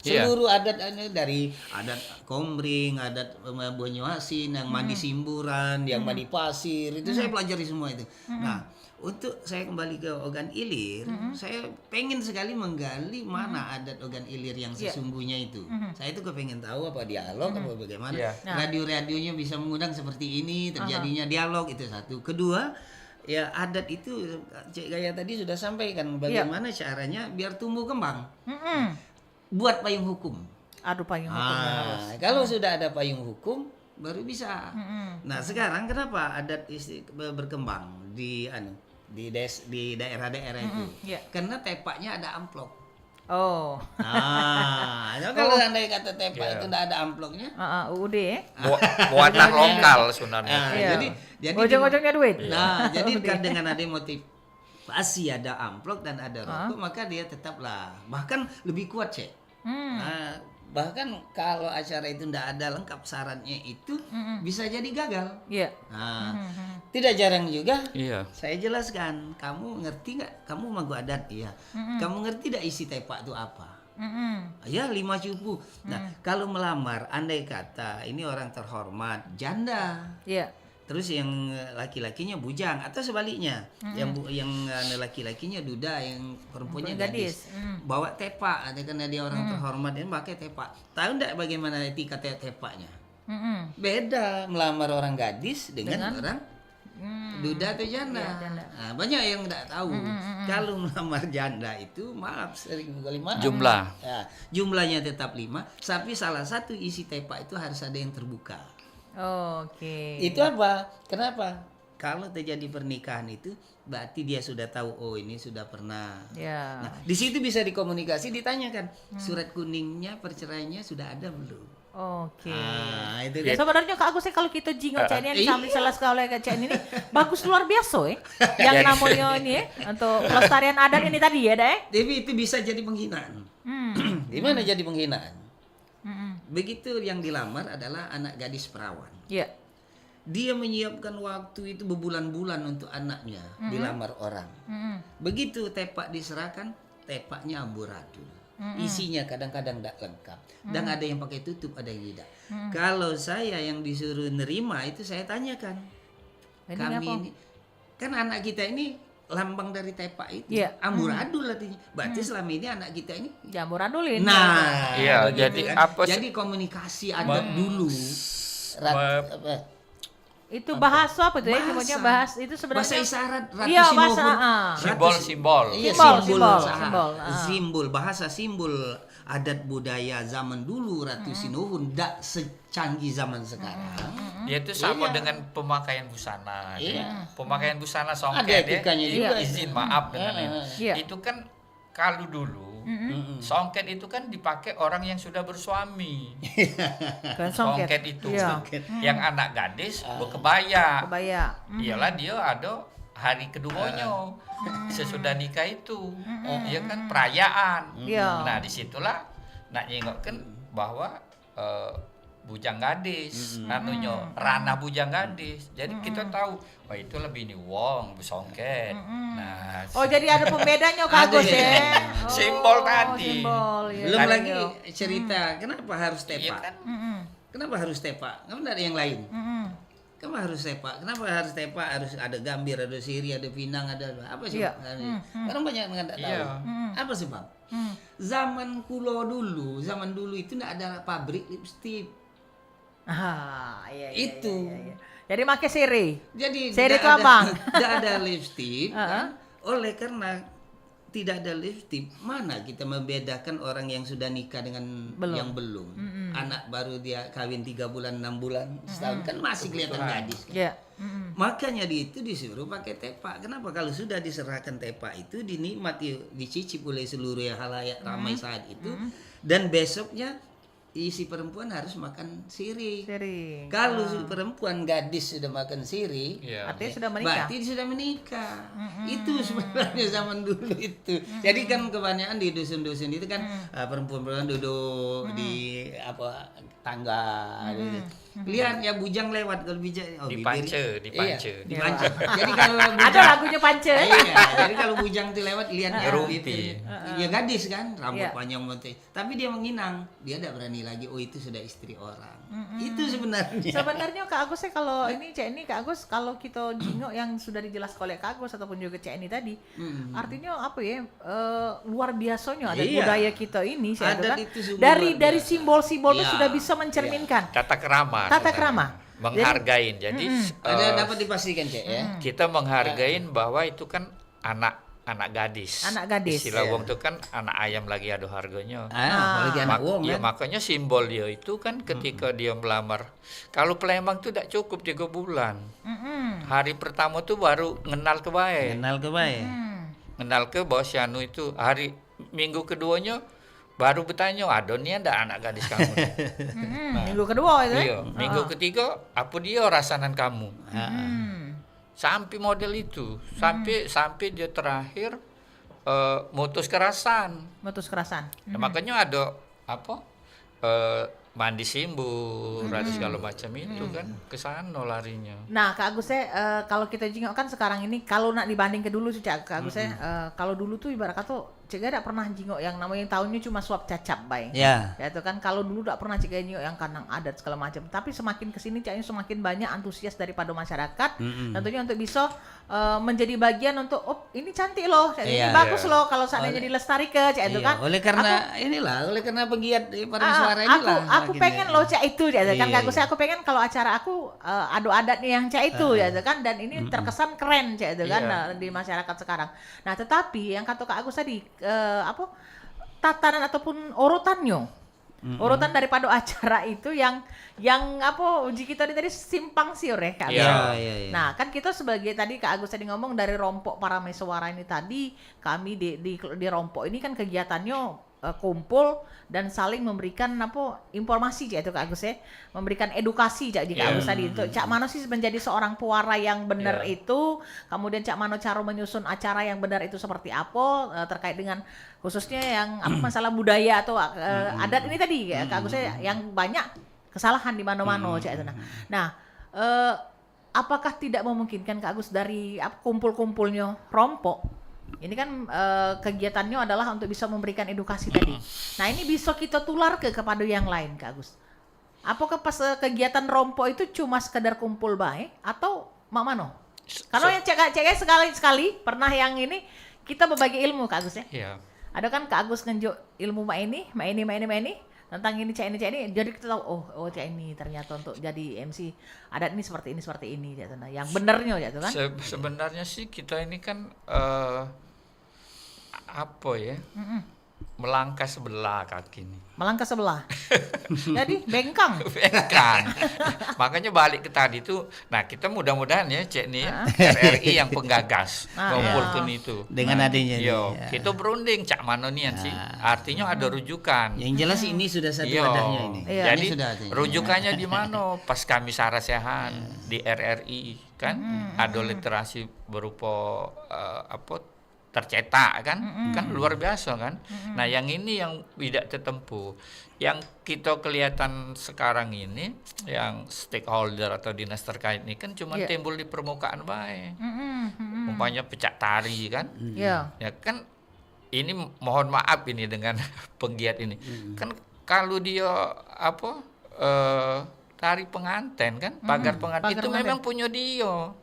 seluruh adat dari adat Komering, adat Banyuasin, yang mandi simburan, yang mandi pasir, itu saya pelajari semua itu. Nah, untuk saya kembali ke Ogan Ilir, saya pengen sekali menggali mana adat Ogan Ilir yang sesungguhnya itu. Saya itu kepengen tahu apa dialog, apa bagaimana. Radio-radionya bisa mengundang seperti ini, terjadinya dialog, itu satu. Kedua, ya adat itu Cik Gaya tadi sudah sampaikan bagaimana caranya biar tumbuh kembang. Buat payung hukum. Aduh, payung hukum harus. Kalau sudah ada payung hukum baru bisa. Nah, sekarang kenapa adat berkembang di daerah-daerah itu? Karena tepaknya ada amplop. Kalau andai kata tepak itu tidak ada amplopnya, UUD buatan lokal sebenarnya. Jadi ojong-ojongnya duit. Nah, jadi dengan ada motivasi, ada amplop dan ada rokok, maka dia tetaplah bahkan lebih kuat, Cek. Nah, bahkan kalau acara itu tidak ada lengkap syaratnya itu bisa jadi gagal. Tidak jarang juga saya jelaskan, kamu ngerti nggak, kamu magu adat, kamu ngerti tidak isi tepak itu apa? Ya 5 cupu. Nah, kalau melamar andai kata ini orang terhormat janda, terus yang laki-lakinya bujang atau sebaliknya, yang laki-lakinya duda, yang perempuannya gadis. Bawa tepak, karena dia orang terhormat dia pakai tepak. Tahu enggak bagaimana etika tepaknya? Beda melamar orang gadis dengan orang duda atau janda. Nah, banyak yang enggak tahu. Kalau melamar janda itu maaf sering kali jumlah. Ya, jumlahnya tetap 5, tapi salah satu isi tepak itu harus ada yang terbuka. Itu apa? Kenapa? Kalau terjadi pernikahan itu berarti dia sudah tahu, oh ini sudah pernah. Nah, di situ bisa dikomunikasi, ditanyakan surat kuningnya perceraiannya sudah ada belum? Itu kan. sebenarnya Kak Agus kalau kita jingo cek ini sambil jelas kalau cek ini bagus luar biasa yang namanya ini untuk pelestarian adat ini tadi ya Tapi itu bisa jadi penghinaan. Gimana jadi penghinaan? Begitu yang dilamar adalah anak gadis perawan. Dia menyiapkan waktu itu berbulan-bulan untuk anaknya dilamar orang. Begitu tepak diserahkan, tepaknya amburadul. Isinya kadang-kadang tidak lengkap. Dan ada yang pakai tutup, ada yang tidak. Kalau saya yang disuruh nerima itu saya tanyakan. Kami ini kan anak kita ini lambang dari tepak itu amburadul artinya. Berarti selama ini anak kita ini amburadulin. Nah, jadi kan? apa? Jadi komunikasi adat dulu. Itu bahasa apa tuh ya? Maksudnya itu sebenarnya bahasa isyarat, simbol. Simbol, bahasa simbol adat budaya zaman dulu Ratu Sinuhun tidak secanggih zaman sekarang. Dia itu sama dengan pemakaian busana. Pemakaian busana songket ada etikanya juga. Izin maaf dengan itu kan kalau dulu songket itu kan dipakai orang yang sudah bersuami. Songket itu yang anak gadis berkebaya. Iyalah dia ada hari keduanya sesudah nikah itu, ya kan perayaan. Nah disitulah nak nyengokkan bahwa bujang gadis, namanya ranah bujang gadis. Jadi kita tahu, oh itu lebih nih wong besongket. Nah, jadi ada pembedanya Kak Agus ya. Simbol tadi. Belum lagi cerita kenapa harus tepak. Kenapa harus tepak? Kenapa ada yang lain? Kenapa harus tepak? Kenapa harus tepak? Harus ada gambir, ada siri, ada pinang, ada apa sih? Orang banyak yang nggak tahu. Apa sih Bang? Zaman zaman dulu itu nggak ada pabrik lipstik. Itu. Jadi pakai siri. Jadi siri itu abang. Tidak ada lipstik. Oleh karena tidak ada lipstik, mana kita membedakan orang yang sudah nikah dengan yang belum? Anak baru dia kawin 3 bulan, 6 bulan, setahun kan masih kelihatan gadis kan? Makanya itu disuruh pakai tepak. Kenapa? Kalau sudah diserahkan tepak itu dinikmati, dicicip oleh seluruh halayak ramai saat itu, dan besoknya si perempuan harus makan siri. Kalau Si perempuan gadis sudah makan siri, artinya sudah menikah. Berarti sudah menikah. Itu sebenarnya zaman dulu itu. Jadi kan kebanyakan di dusun-dusun itu kan perempuan-perempuan duduk di tangga. Lihat ya bujang lewat kalau bijak Dipance. Dipance. Jadi kalau ada lagunya Pance. Iya, jadi kalau bujang itu lewat lihat Rumpi. Ya gadis kan, rambut panjang putih. Tapi dia menginang, dia tidak berani lagi. Oh itu sudah istri orang. Itu sebenarnya. Sebenarnya Kak Agus kalau ini Cak ini Kak Agus kalau kita jingok yang sudah dijelaskan oleh Kak Agus ataupun juga Cak ini tadi, artinya apa ya? Luar biasanya ada budaya kita ini, kan? Dari simbol-simbol itu sudah bisa mencerminkan tata kerama. Menghargain. Jadi ada dapat dipastikan Cek ya. Kita menghargain bahwa itu kan anak gadis. Istilah wong itu kan anak ayam lagi ada harganya. Apalagi anak wong kan. Makanya simbol dia itu kan ketika dia melamar. Kalau pelemang itu tidak cukup 3 bulan. Hari pertama tuh baru ngenal ke bae. Ngenal ke bahwa si anu itu minggu keduanya baru bertanya, nih ada anak gadis kamu. Minggu kedua itu. Iya, minggu ketiga apa dia rasanan kamu. Sampai model itu, sampai dia terakhir mutus kerasan. Nah, makanya ada mandi simbur, ada segala macam itu kan kesana larinya. Nah Kak Agus kalau kita jingok kan sekarang ini kalau nak dibanding ke dulu sih Kak Agus kalau dulu tuh ibarat kata Cik Gaya tidak pernah jingok yang namanya tahunnya cuma suap cacap baik. Ya itu kan kalau dulu tidak pernah Cik Gaya jingok yang kandang adat segala macam. Tapi semakin kesini Cik semakin banyak antusias daripada masyarakat. Tentunya untuk bisa menjadi bagian untuk ini cantik loh, ini bagus loh kalau seandainya dilestarikan Cik itu kan. Oleh karena pegiat pariwisata inilah. Aku pengen loh Cik itu Cik kan Kak Agus aku pengen kalau acara aku adu adatnya yang Cik itu ya kan dan ini terkesan keren Cik itu kan di masyarakat sekarang. Nah tetapi yang kata Kak Agus tadi tatanan ataupun urutan daripada acara itu yang uji kita tadi simpang siur ya Kak. Nah kan kita sebagai tadi Kak Agus tadi ngomong dari Rompok Parameswara ini tadi kami di Rompok ini kan kegiatannya kumpul dan saling memberikan informasi itu Kak Agus memberikan edukasi di Kak Agus tadi untuk Cak Mano sih menjadi seorang puara yang benar itu, kemudian Cak Mano cara menyusun acara yang benar itu seperti apa terkait dengan khususnya yang masalah budaya atau adat ini tadi ya Kak Agus yang banyak kesalahan di mano-mano Cak itu. Nah, apakah tidak memungkinkan Kak Agus dari kumpul-kumpulnya Rompok ini kan kegiatannya adalah untuk bisa memberikan edukasi tadi. Nah ini bisa kita tular kepada yang lain Kak Agus. Apakah pas kegiatan Rompok itu cuma sekedar kumpul baik atau mano? Karena yang cek sekali pernah yang ini kita berbagi ilmu Kak Agus ya. Ada kan Kak Agus ngenjuk ilmu mak ini tentang ini cak ini jadi kita tahu oh cak ini ternyata untuk jadi MC adat ini seperti ini yang benernya ya kan. Sebenarnya sih kita ini kan melangkah sebelah kaki nih. Melangkah sebelah. Jadi bengkang. Makanya balik ke tadi tuh. Nah, kita mudah-mudahan ya Cek nih RRI yang penggagas mengumpulkan itu. Dengan adanya kita berunding Cak Mano nih sih. Artinya ada rujukan. Yang jelas ini sudah satu wadahnya ini. Jadi rujukannya di mana? Pas kami sarasehan di RRI kan ada literasi berupa tercetak kan luar biasa kan. Nah yang ini yang tidak tertempuh, yang kita kelihatan sekarang ini yang stakeholder atau dinas terkait ini kan cuma timbul di permukaan baik. Umpamanya pecak tari kan, ya kan ini mohon maaf ini dengan penggiat ini kan kalau dia tari penganten kan pagar penganten itu memang punya dia.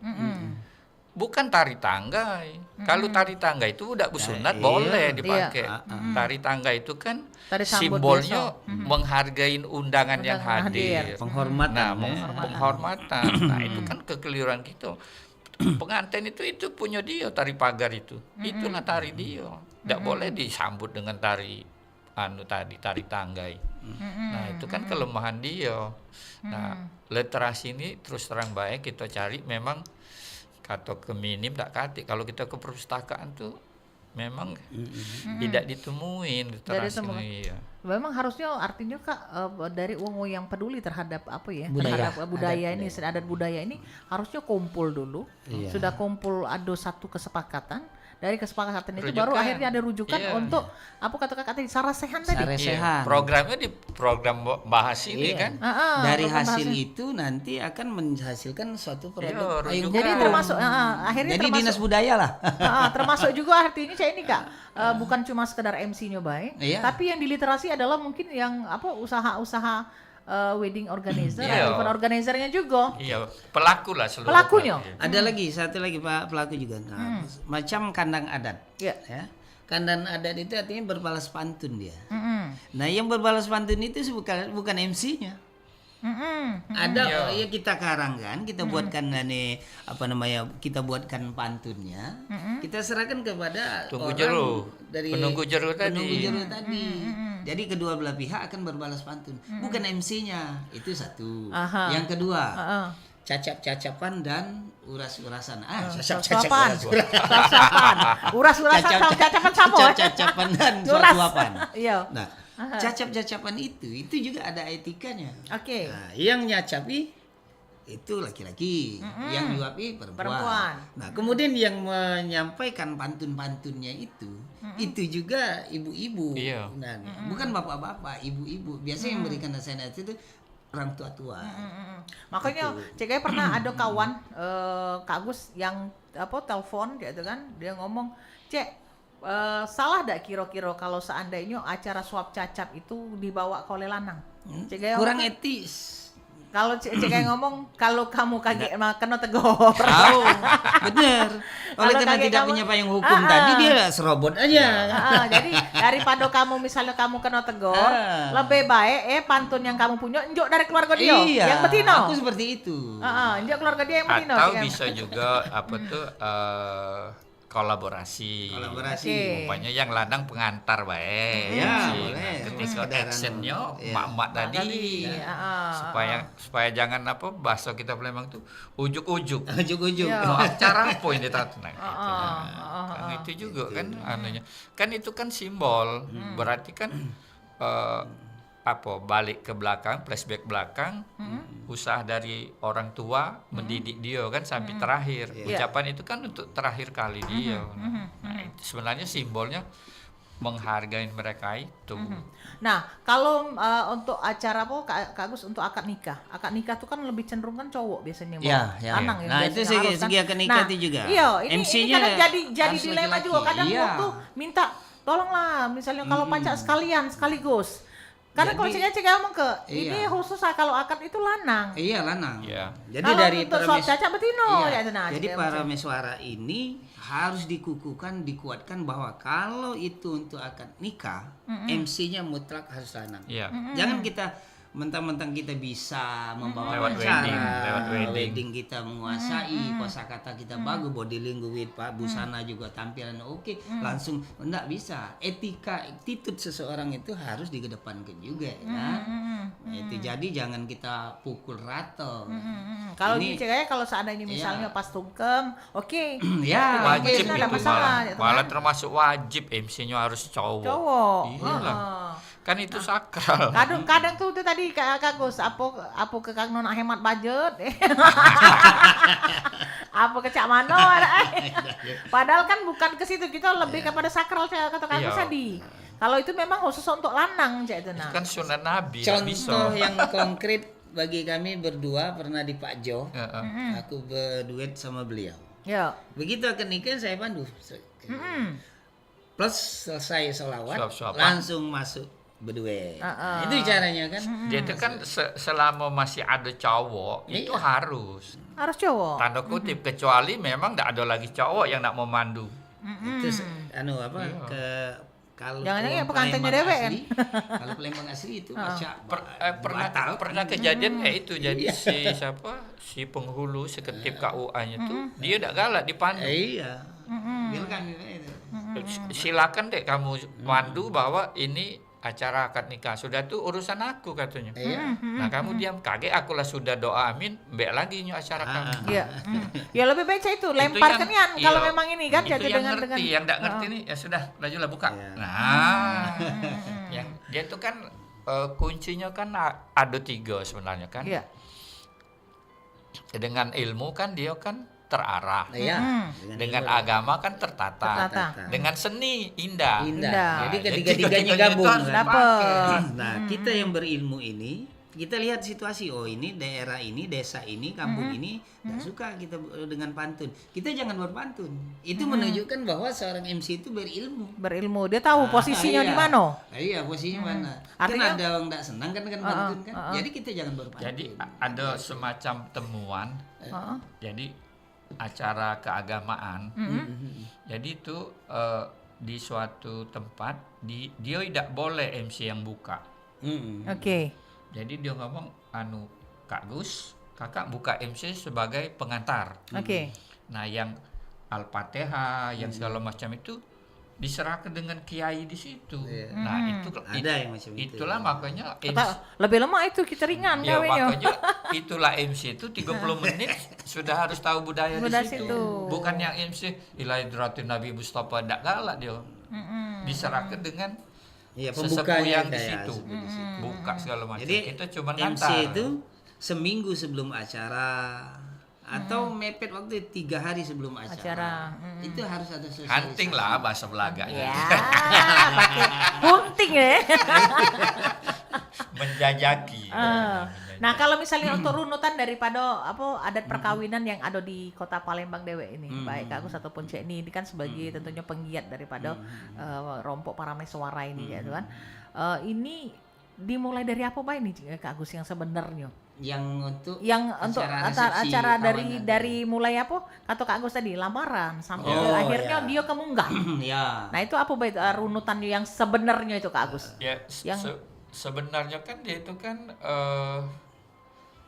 Bukan tari tanggai. Kalau tari tangga itu udah busunat boleh dipakai. Tari tangga itu kan simbolnya menghargai undangan yang hadir. Penghormatan. Penghormatan. Nah, itu kan kekeliruan kita. Pengantin itu punya dia tari pagar itu. Itulah tari dia. Tidak boleh disambut dengan tari tari tanggai. Nah, itu kan kelemahan dia. Nah, literasi ini terus terang baik kita cari memang kata ke minim tak kati kalau kita ke perpustakaan tuh memang tidak ditemuin literasi ditemukan. ini. Iya. Memang harusnya artinya Kak, dari uang yang peduli terhadap apa ya, Budaya. terhadap budaya ini, adat budaya ini harusnya kumpul dulu. Iya. Sudah kumpul ada satu kesepakatan. Dari kesepakatan itu Rujukan. baru akhirnya ada rujukan Iya. untuk apa kata Kak tadi, sarasehan tadi. Saresehan. Programnya di program bahas ini Iya. kan. Dari program hasil bahasa. itu nanti akan menghasilkan suatu Iya, produk payung rujukan. Jadi hukum. termasuk akhirnya Jadi termasuk dinas budaya lah. termasuk juga artinya saya ini Kak, bukan cuma sekedar MC-nya baik, Iya. tapi yang di literasi adalah mungkin yang apa usaha-usaha wedding organizer, Iya. event organizernya juga. Iya, pelaku lah seluruh Pelakunya. pelaku. Ada lagi satu lagi Pak pelaku juga. Nah, macam kandang adat. Iya. Ya. Kandang adat itu artinya berbalas pantun dia. Mm-mm. Nah, yang berbalas pantun itu bukan MC-nya. Mm-mm. Ada ya kita karangkan, kita buatkan kita buatkan pantunnya. Kita serahkan kepada Tunggu orang jeru. dari Penunggu jeru tadi. penunggu jeru tadi. Jadi kedua belah pihak akan berbalas pantun. Bukan MC-nya. Itu satu. Aha. Yang kedua, Heeh. cacap-cacapan dan uras-urasan. Suap-suapan. Suap-suapan. Uras-urasan sama cacapan sama. Cacap-cacapan dan Uras. suap-suapan. Iya. Nah, cacap-cacapan itu juga ada etikanya. Oke. Nah, yang nyacapi itu laki-laki, yang nyuapi perempuan. Perempuan. Nah, kemudian yang menyampaikan pantun-pantunnya itu juga ibu-ibu. Iya. Nah, bukan bapak-bapak, ibu-ibu. Biasanya yang memberikan nasihat itu orang tua-tua. Makanya CKI pernah ada kawan Kak Agus yang telepon gitu kan, dia ngomong, "Cek, salah dak kira-kira kalau seandainya acara suap cacap itu dibawa ke oleh lanang?" CKI Kurang ngomong, etis. kalau CKI ngomong, kalau kamu kaget kena tegur. Tahu, bener. Oleh Kalau karena kaget tidak kamu- punya payung hukum tadi dia serobot aja. Jadi daripada kamu misalnya kamu kena tegur, Ah. lebih baik pantun yang kamu punya enjuk dari keluarga dia Iya, yang betino. aku seperti itu. Enjuk keluarga dia yang betino. Atau CKI. bisa juga apa tuh kolaborasi. Kolaborasi. Oke. Umpamanya yang lanang pengantar baik. Ya, Nah, boleh. ketika Sekedar actionnya iya. mak-mak tadi. Supaya jangan apa bahasa kita Palembang tuh ujuk-ujuk. Ujuk-ujuk. Iya. No, acara apa ini tadi nah, gitu. Kan itu juga kan anunya. Kan itu kan simbol. Berarti kan balik ke belakang, flashback belakang, usaha dari orang tua mendidik dia kan sampai terakhir. Ucapan itu kan untuk terakhir kali dia. Nah, itu sebenarnya simbolnya menghargai mereka itu. Nah, kalau untuk acara Kak Agus untuk akad nikah itu kan lebih cenderung kan cowok biasanya Ya, ya. lanang Nah, biasanya itu segi- harus kan. segi akad nikah Nah, itu juga. Iya, ini MC-nya kadang jadi harus dilema laki-laki. juga kadang Iya. waktu minta tolonglah misalnya kalau pacar sekaligus. Kadang kalau Jadi- cek ngomong ke ini Iya. khusus kalau akad itu lanang. Iya, lanang. Iya. Jadi Kalau dari untuk suap cacat betino Iya. ya, nah, Jadi cek para macam. meswara ini harus dikuatkan bahwa kalau itu untuk akad nikah, MC-nya mutlak harus lanang. Iya. Jangan kita mentang-mentang kita bisa membawa Lewat acara, lewat wedding. wedding kita menguasai, kosakata kita bagus, body language, Pak, busana juga tampilan oke, langsung enggak bisa. Etika, attitude seseorang itu harus dikedepankan juga ya. Itu jadi jangan kita pukul rata. Kalau Ini- ini ceknya kalau seandainya misalnya pas tungkem, oke. Ya, Wajib Mungkin ada itu masalah, malah, gitu malah kan. termasuk wajib MC-nya harus cowok. Cowok. Iyalah. Heeh. Kan itu sakral. Kadang tuh tadi Kak Gus, apa ke Kang Nona hemat budget. Apa ke Cak Mano. Padahal kan bukan ke situ, kita lebih kepada sakral kata Kak Gus Iya. tadi. Kalau itu memang khusus untuk lanang Cak itu nah. Itu kan sunnah Nabi, nggak bisa. Contoh yang konkret bagi kami berdua pernah di Pak Jo. Heeh. Aku berduet sama beliau. Ya. Begitu akan nikah saya pandu. Plus selesai sholawat Suap-suapan. langsung masuk berduet. Itu caranya kan. Dia itu kan selama masih ada cowok itu Iya. harus Harus cowok. tanda kutip kecuali memang tidak ada lagi cowok yang nak memandu. Itu ke kalau Jangan-jangan Palembang pengantinnya dewek kan? asli, kalau Palembang asli itu Pernah kejadian kayak itu jadi si penghulu seketip KUA-nya tuh dia tidak galak dipandu. Iya. Biar kami itu. Silakan deh kamu mandu bahwa ini acara akad nikah. Sudah tuh urusan aku katanya. Iya. Nah kamu diam, kaget aku lah sudah doa amin, mbak lagi acara kamu. Iya. Ya lebih baik saya itu lemparkan yang- kan kalau iya, memang ini kan itu jadi yang dengan ngerti, yang enggak ngerti nih ya sudah, lajulah buka. Iya. Nah, yang dia itu kan kuncinya kan ada 3 sebenarnya kan. Iya. Dengan ilmu kan dia kan terarah. Iya. Dengan agama kan tertata. Tertata. Dengan seni indah. Indah. Jadi Jadi ketiga-tiganya tiga-tiganya gabung. itu harus kan? Dapet. Nah, kita yang berilmu ini, kita lihat situasi, oh ini daerah ini, desa ini, kampung ini nggak suka kita dengan pantun. Kita jangan berpantun. Itu menunjukkan bahwa seorang MC itu berilmu. Dia tahu posisinya iya. di mana. Iya, posisinya mana. Artinya- Kan ada orang nggak senang kan dengan pantun kan. Jadi kita jangan berpantun. Jadi ada semacam temuan. Heeh. Jadi acara keagamaan. Jadi itu di suatu tempat dia tidak boleh MC yang buka. Mm-mm. Oke. Jadi dia ngomong Kak Gus, kakak buka MC sebagai pengantar. Oke. Nah yang Al-Fatihah, yang segala macam itu diserahkan dengan kiai di situ. Iya. Nah itu Ada yang macam itu. itulah makanya MC, Kata, lebih lemah itu kita ringan ya kawinnya. makanya itulah MC itu 30 menit sudah harus tahu budaya Budaya di situ. situ. Bukan yang MC Ilaidratin Nabi Mustafa ndak galak dia. Diserahkan dengan Iya, sesepuh pembukanya yang di kayak situ. Buka segala macam. Jadi Kita cuma MC ngantar. itu seminggu sebelum acara atau mepet waktu 3 hari sebelum acara. Itu harus ada sosialisasi. Hunting lah bahasa Belaganya. Ya, pakai hunting ya. Menjajaki. Nah, kalau misalnya untuk runutan daripada adat perkawinan yang ada di Kota Palembang dewe ini, baik Kak Agus ataupun Cek ini kan sebagai tentunya penggiat daripada rompok Parameswara ini gitu kan. Ini dimulai dari apa Pak ini Kak Agus yang sebenarnya? Yang untuk Acara kawanan. dari mulai apa? Kata Kak Agus tadi lamaran sampai Oh, akhirnya ya. dia kemunggah. ya. Nah, itu apa Pak runutan yang sebenarnya itu Kak Agus? Ya, Yang- sebenarnya kan dia itu kan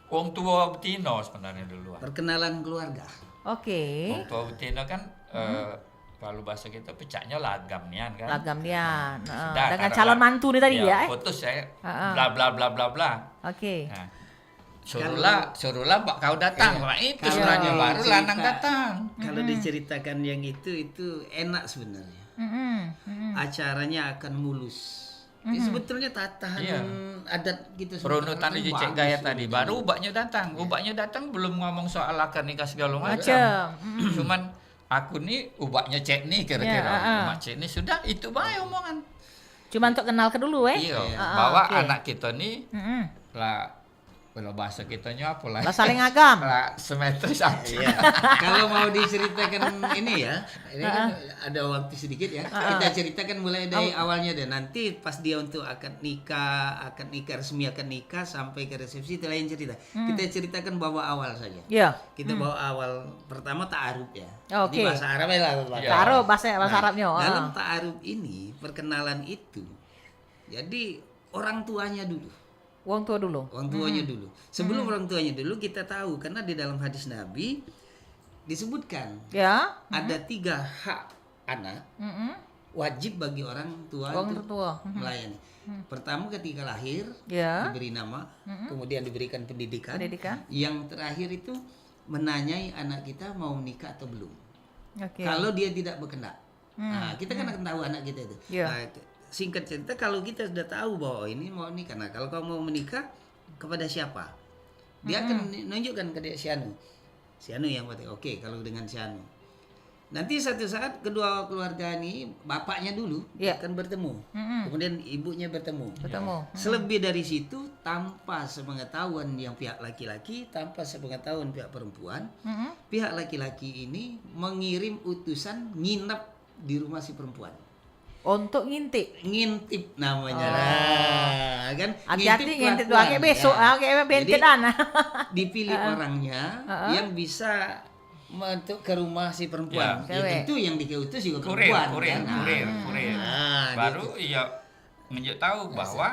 wong tua betina sebenarnya dulu. Perkenalan keluarga. Oke. Wong tua betina kan kalau bahasa kita pecahnya lagam nian kan. Lagam dia. Sudah, Dengan karena calon mantu nih tadi ya. Putus ya. Heeh. Bla bla bla bla bla. Oke. Nah, suruhlah Pak kau datang. Iya. Nah, itu Kalau sebenarnya cerita- baru lanang datang. Kalau diceritakan yang itu enak sebenarnya. Acaranya akan mulus. Ini sebetulnya tatahan Iya. adat kita Perunutan di Cek bagus Gaya tadi. sebetulnya. Baru ubahnya datang. Ubahnya datang belum ngomong soal akad nikah segala macam. Macam. Cuman aku nih ubahnya Cek nih kira-kira. Ya, Ubah Cek nih sudah itu bae omongan. Cuma untuk kenal ke dulu Iya, Ah, bahwa oke. anak kita nih Mm-mm. lah kalau bahasa kitanya apa lah? Lah saling agam. Lah simetris aja. Iya. Kalau mau diceritakan ini ya, ini kan ada waktu sedikit ya. Kita ceritakan mulai dari awalnya deh. Nanti pas dia untuk akad nikah resmi akad nikah sampai ke resepsi itu lain cerita. Kita ceritakan bawa awal saja. Ya. Kita bawa awal pertama ta'aruf ya. Oke. Jadi bahasa Arab ya lah. Ya. Taruh bahasa Nah, Arabnya. dalam ta'aruf ini perkenalan itu. Jadi orang tuanya dulu. Wong tua dulu. Orang tuanya dulu. Sebelum orang tuanya dulu kita tahu karena di dalam hadis Nabi disebutkan Ya. ada 3 hak anak Mm-mm. wajib bagi orang tua Orang untuk tua. melayani. Pertama ketika lahir Ya. diberi nama, kemudian diberikan pendidikan. Pendidikan. Yang terakhir itu menanyai anak kita mau menikah atau belum. Oke. Kalau dia tidak berkenan. Nah, kita kan akan tahu anak kita itu. Iya. Nah, singkat cerita kalau kita sudah tahu bahwa ini mau nikah, nah kalau kamu mau menikah kepada siapa? Dia akan menunjukkan ke dia si Anu yang berarti oke kalau dengan si Anu. Nanti satu saat kedua keluarga ini bapaknya dulu Iya. akan bertemu, kemudian ibunya bertemu. Ketemu. Selebih dari situ tanpa sepengetahuan yang pihak laki-laki, tanpa sepengetahuan pihak perempuan, pihak laki-laki ini mengirim utusan nginep di rumah si perempuan. Untuk ngintip. Ngintip namanya. Nah, kan Hati-hati ngintip kelakuan, doang besok. ya. Oke, bentet Jadi, ana. dipilih orangnya yang bisa untuk ke rumah si perempuan. Ya. Ya, Cewek. tentu yang dikeutus juga Kurir, perempuan. kurir, kan? kurir. Nah, Baru gitu. iya menjadi tahu bahwa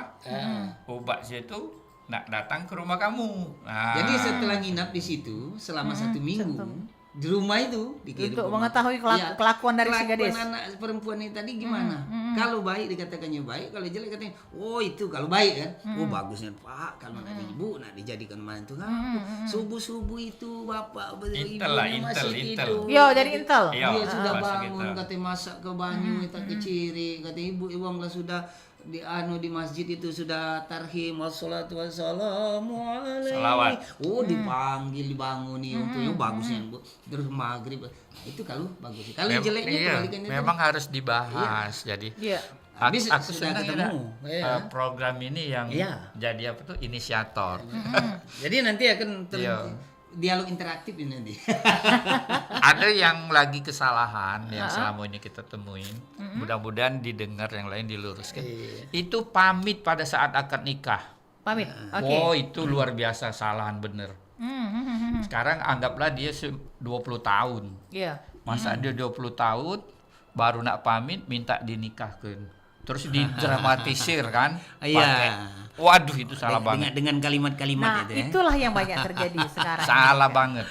obat itu nak datang ke rumah kamu. Nah, Jadi setelah nginap di situ selama 1 minggu di rumah itu dikirim Untuk ke rumah. mengetahui Ya, kelakuan dari si kelakuan gadis. anak perempuan ini tadi gimana? Kalau baik dikatakannya baik, kalau jelek katanya, oh itu kalau baik kan, oh bagusnya Pak, kalau nak ibu nak dijadikan mantu kan, subuh itu bapak Intel lah, ibunya intel, masih intel. tidur. Yo, jadi intel. Iya. Dia sudah Masuk bangun, gitu. katanya masak ke banyu, tak keciri, katanya ibu lah sudah di masjid itu sudah tarhim wassalatu wassalamu alaihi. Salawat. Oh dipanggil dibangun nih untuk yang bagusnya Bu. Terus maghrib itu kalau bagus. Kalau yang jeleknya Iya, kebalikannya memang harus dibahas. Jadi Iya. Habis aku sudah senang ketemu. ya, program ini yang Iya. jadi apa tuh inisiator. Jadi nanti akan Iya. dialog interaktif ini nanti. Ada yang lagi kesalahan yang selama ini kita temuin. Mudah-mudahan didengar yang lain diluruskan. Iya. Itu pamit pada saat akad nikah. Pamit. Oke. Oh, itu luar biasa salahan bener. Sekarang anggaplah dia 20 tahun. Iya. Masa dia 20 tahun baru nak pamit minta dinikahkan. Terus didramatisir kan? Iya. Pakai. Waduh, itu salah banget. Dengan kalimat-kalimat Nah, itu ya. itulah yang banyak terjadi sekarang. Salah banget.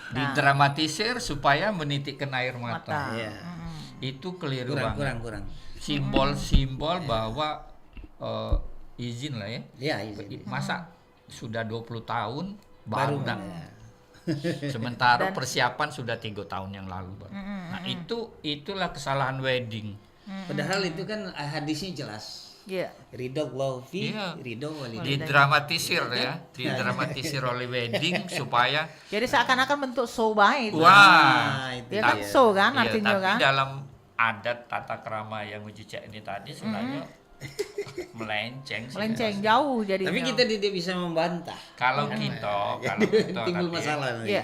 Didramatisir supaya menitikkan air mata. Iya. Itu keliru banget. Kurang. Simbol-simbol bahwa izin lah ya. Iya, izin. Masa sudah 20 tahun Baru baru nak. Sementara persiapan sudah 3 tahun yang lalu. Baru. Nah, itulah kesalahan wedding. Padahal itu kan hadisnya jelas. Iya. Ridho Allah fi, Iya. ridho walidain. Didramatisir ya, didramatisir oleh wedding supaya Jadi seakan-akan bentuk soba itu. wah, itu Dia kan dia. so kan iya, artinya tapi kan. dalam adat tata krama yang uji cek ini tadi sebenarnya melenceng sih. Melenceng jauh jadinya. Tapi kita tidak bisa membantah. Kalau kita Timbul tapi masalah nanti. Iya.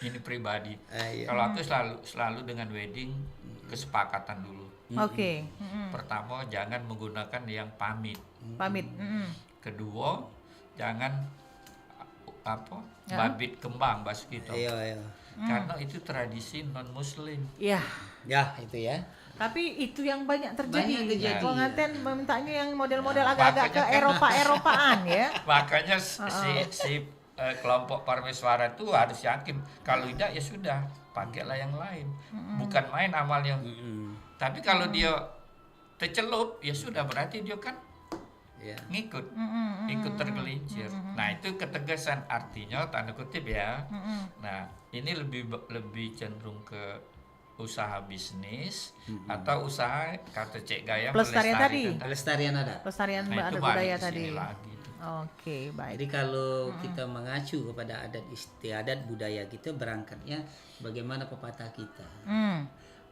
ini pribadi. Iya. Kalau aku selalu dengan wedding kesepakatan dulu. Oke. Pertama, jangan menggunakan yang pamit. Pamit. Kedua, jangan apa? Ya. Babit kembang bahasa kita. Iya. Karena itu tradisi non muslim. Iya. Ya, itu ya. Tapi itu yang banyak terjadi. Banyak terjadi, Kalau iya. nganten memintanya yang model-model agak-agak ke makanya kan- Eropa-Eropaan ya. Makanya si kelompok Parmeswara itu harus yakin. Kalau tidak ya sudah, pakailah yang lain. Bukan main amalnya. Tapi kalau dia tercelup, ya sudah berarti dia kan Iya. ngikut tergelincir. Nah, itu ketegasan artinya tanda kutip ya. Nah, ini lebih cenderung ke usaha bisnis atau usaha kata Cek Gaya Pelestarian tadi. Pelestarian adat. Pelestarian Nah, itu adat balik budaya ke tadi. sini lagi. Oke, baik. Jadi kalau kita mengacu kepada adat istiadat budaya kita berangkatnya bagaimana pepatah kita.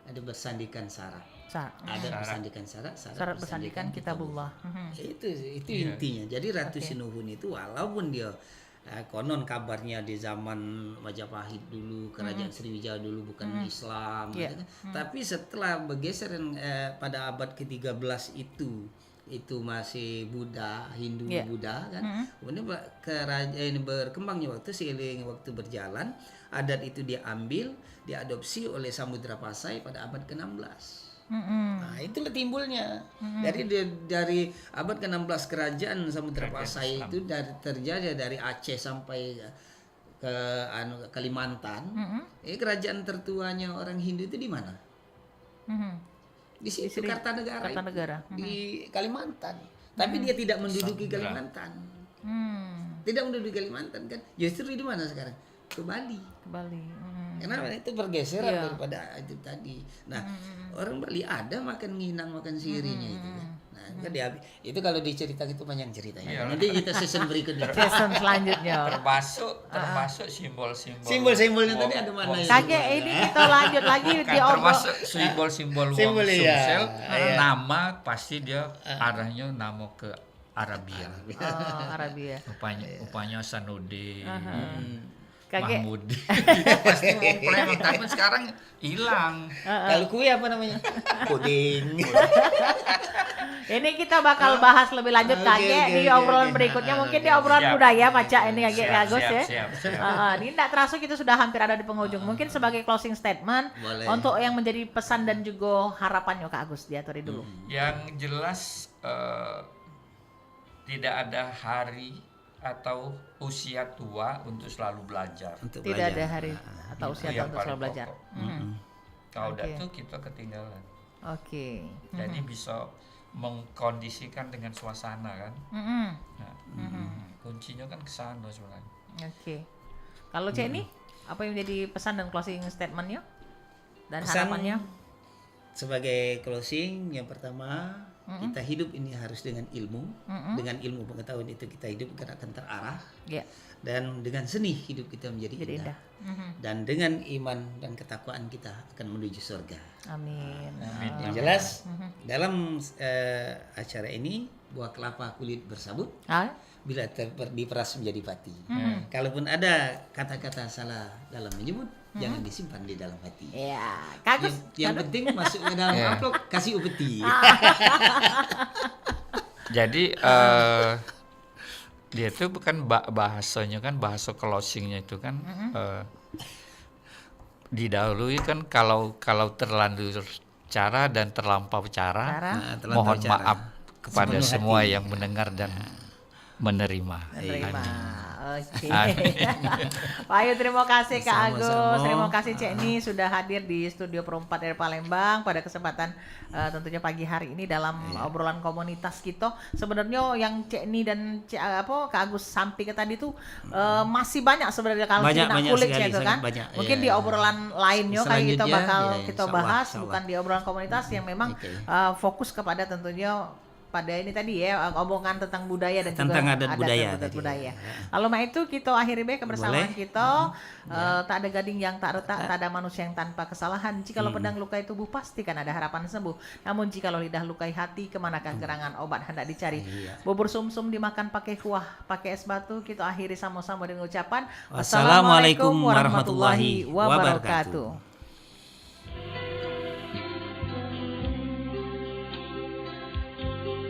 Ada bersandikan syarat. Ada bersandikan syarat, Syarat bersandikan kitabullah. Itu intinya. Jadi Ratu Sinuhun itu walaupun dia konon kabarnya di zaman Majapahit dulu, kerajaan Sriwijaya dulu bukan Islam, Iya. gitu kan. Tapi setelah bergeser pada abad ke-13 itu masih Buddha, Hindu Iya. Buddha kan. Kemudian kerajaan ini berkembangnya waktu seiring waktu berjalan, adat itu diambil, diadopsi oleh Samudra Pasai pada abad ke-16. Nah, itulah timbulnya. Jadi dari abad ke-16 kerajaan Samudra Pasai itu terjadi dari Aceh sampai ke Kalimantan. Kerajaan tertuanya orang Hindu itu di mana? Di situ Kartanegara. Kartanegara. Di Kalimantan. Tapi dia tidak menduduki Kalimantan. Tidak menduduki Kalimantan kan? Justru di mana sekarang? Ke Bali. Kenapa itu pergeseran daripada itu tadi. Nah, orang Bali ada makan nginang, makan sirinya itu. Nah, kan itu kalau dicerita itu panjang ceritanya. Iya. Nanti kita season berikutnya. Season selanjutnya. termasuk simbol-simbol. Simbol-simbolnya tadi ada mana ya? Kakek ini kita lanjut lagi di obrol. Termasuk simbol-simbol Wong Simbol, iya. Sumsel, Iya. nama pasti dia arahnya nama ke Arabia. Oh, Arabia. Upanya Sanudi, Kakek Mahmud. Pasti Wong Plembang, tapi sekarang hilang. Kalau kue apa namanya? Puding. ini kita bakal bahas lebih lanjut kakek di obrolan berikutnya. Mungkin di obrolan Siap. budaya Maca ini kakek Siap, Agus ya. siap. Ini tidak terasa kita sudah hampir ada di penghujung. Mungkin sebagai closing statement Boleh. untuk yang menjadi pesan dan juga harapannya Kak Agus diatori dulu. Yang jelas tidak ada hari atau usia tua untuk selalu belajar. Untuk Tidak belajar. ada hari atau Itu usia yang untuk paling selalu belajar. pokok. Kalau udah Oke. itu kita ketinggalan. Oke. Jadi bisa mengkondisikan dengan suasana kan. Nah, kuncinya kan ke sana sebenarnya. Oke. Kalau Cek ini apa yang menjadi pesan dan closing statementnya dan Pesan harapannya? sebagai closing, yang pertama kita hidup ini harus dengan ilmu. Dengan ilmu pengetahuan itu kita hidup akan terarah. Ya. Dan dengan seni hidup kita menjadi Jadi indah. indah. Dan dengan iman dan ketakwaan kita akan menuju surga. Amin. Yang jelas dalam acara ini buah kelapa kulit bersabut Ah, bila diperas menjadi pati. Kalaupun ada kata-kata salah dalam menyebut, jangan disimpan di dalam hati. ya. Kagus. Yang penting masuk ke dalam amplop, kasih upeti. Jadi dia itu bukan bahasanya kan, bahasa closingnya itu kan didahului kan kalau terlanjur cara dan terlampau cara, Nah, terlampau mohon cara. maaf kepada Sepenuh semua hati. yang mendengar dan menerima. Menerima. Amin. Oke. Amin. Pak Ayu, terima kasih Kak Agus. Sama-sama. Terima kasih Cek Ni sudah hadir di Studio Pro 4 dari Palembang pada kesempatan tentunya pagi hari ini dalam obrolan komunitas kita. Sebenarnya yang Cek Ni dan Kak Agus sampai ke tadi tuh masih banyak sebenarnya kalau Banyak, kita banyak kulik sekali, itu sangat kan. banyak. Mungkin Iya, di obrolan lainnya kali kita Selanjutnya, bakal iya, kita insya bahas Allah. bukan di obrolan komunitas yang memang Oke. fokus kepada tentunya pada ini tadi ya omongan tentang budaya dan Tentang juga adat budaya adat tadi. budaya. Lalu mak itu kita akhiri baik kebersamaan Boleh. kita. Tak ada gading yang tak retak, tak ada manusia yang tanpa kesalahan. Jikalau pedang lukai tubuh pastikan ada harapan sembuh. Namun jikalau lidah lukai hati, kemanakah gerangan obat hendak dicari. Iya. Bubur sumsum dimakan pakai kuah, pakai es batu. Kita akhiri sama-sama dengan ucapan Wassalamualaikum warahmatullahi wabarakatuh.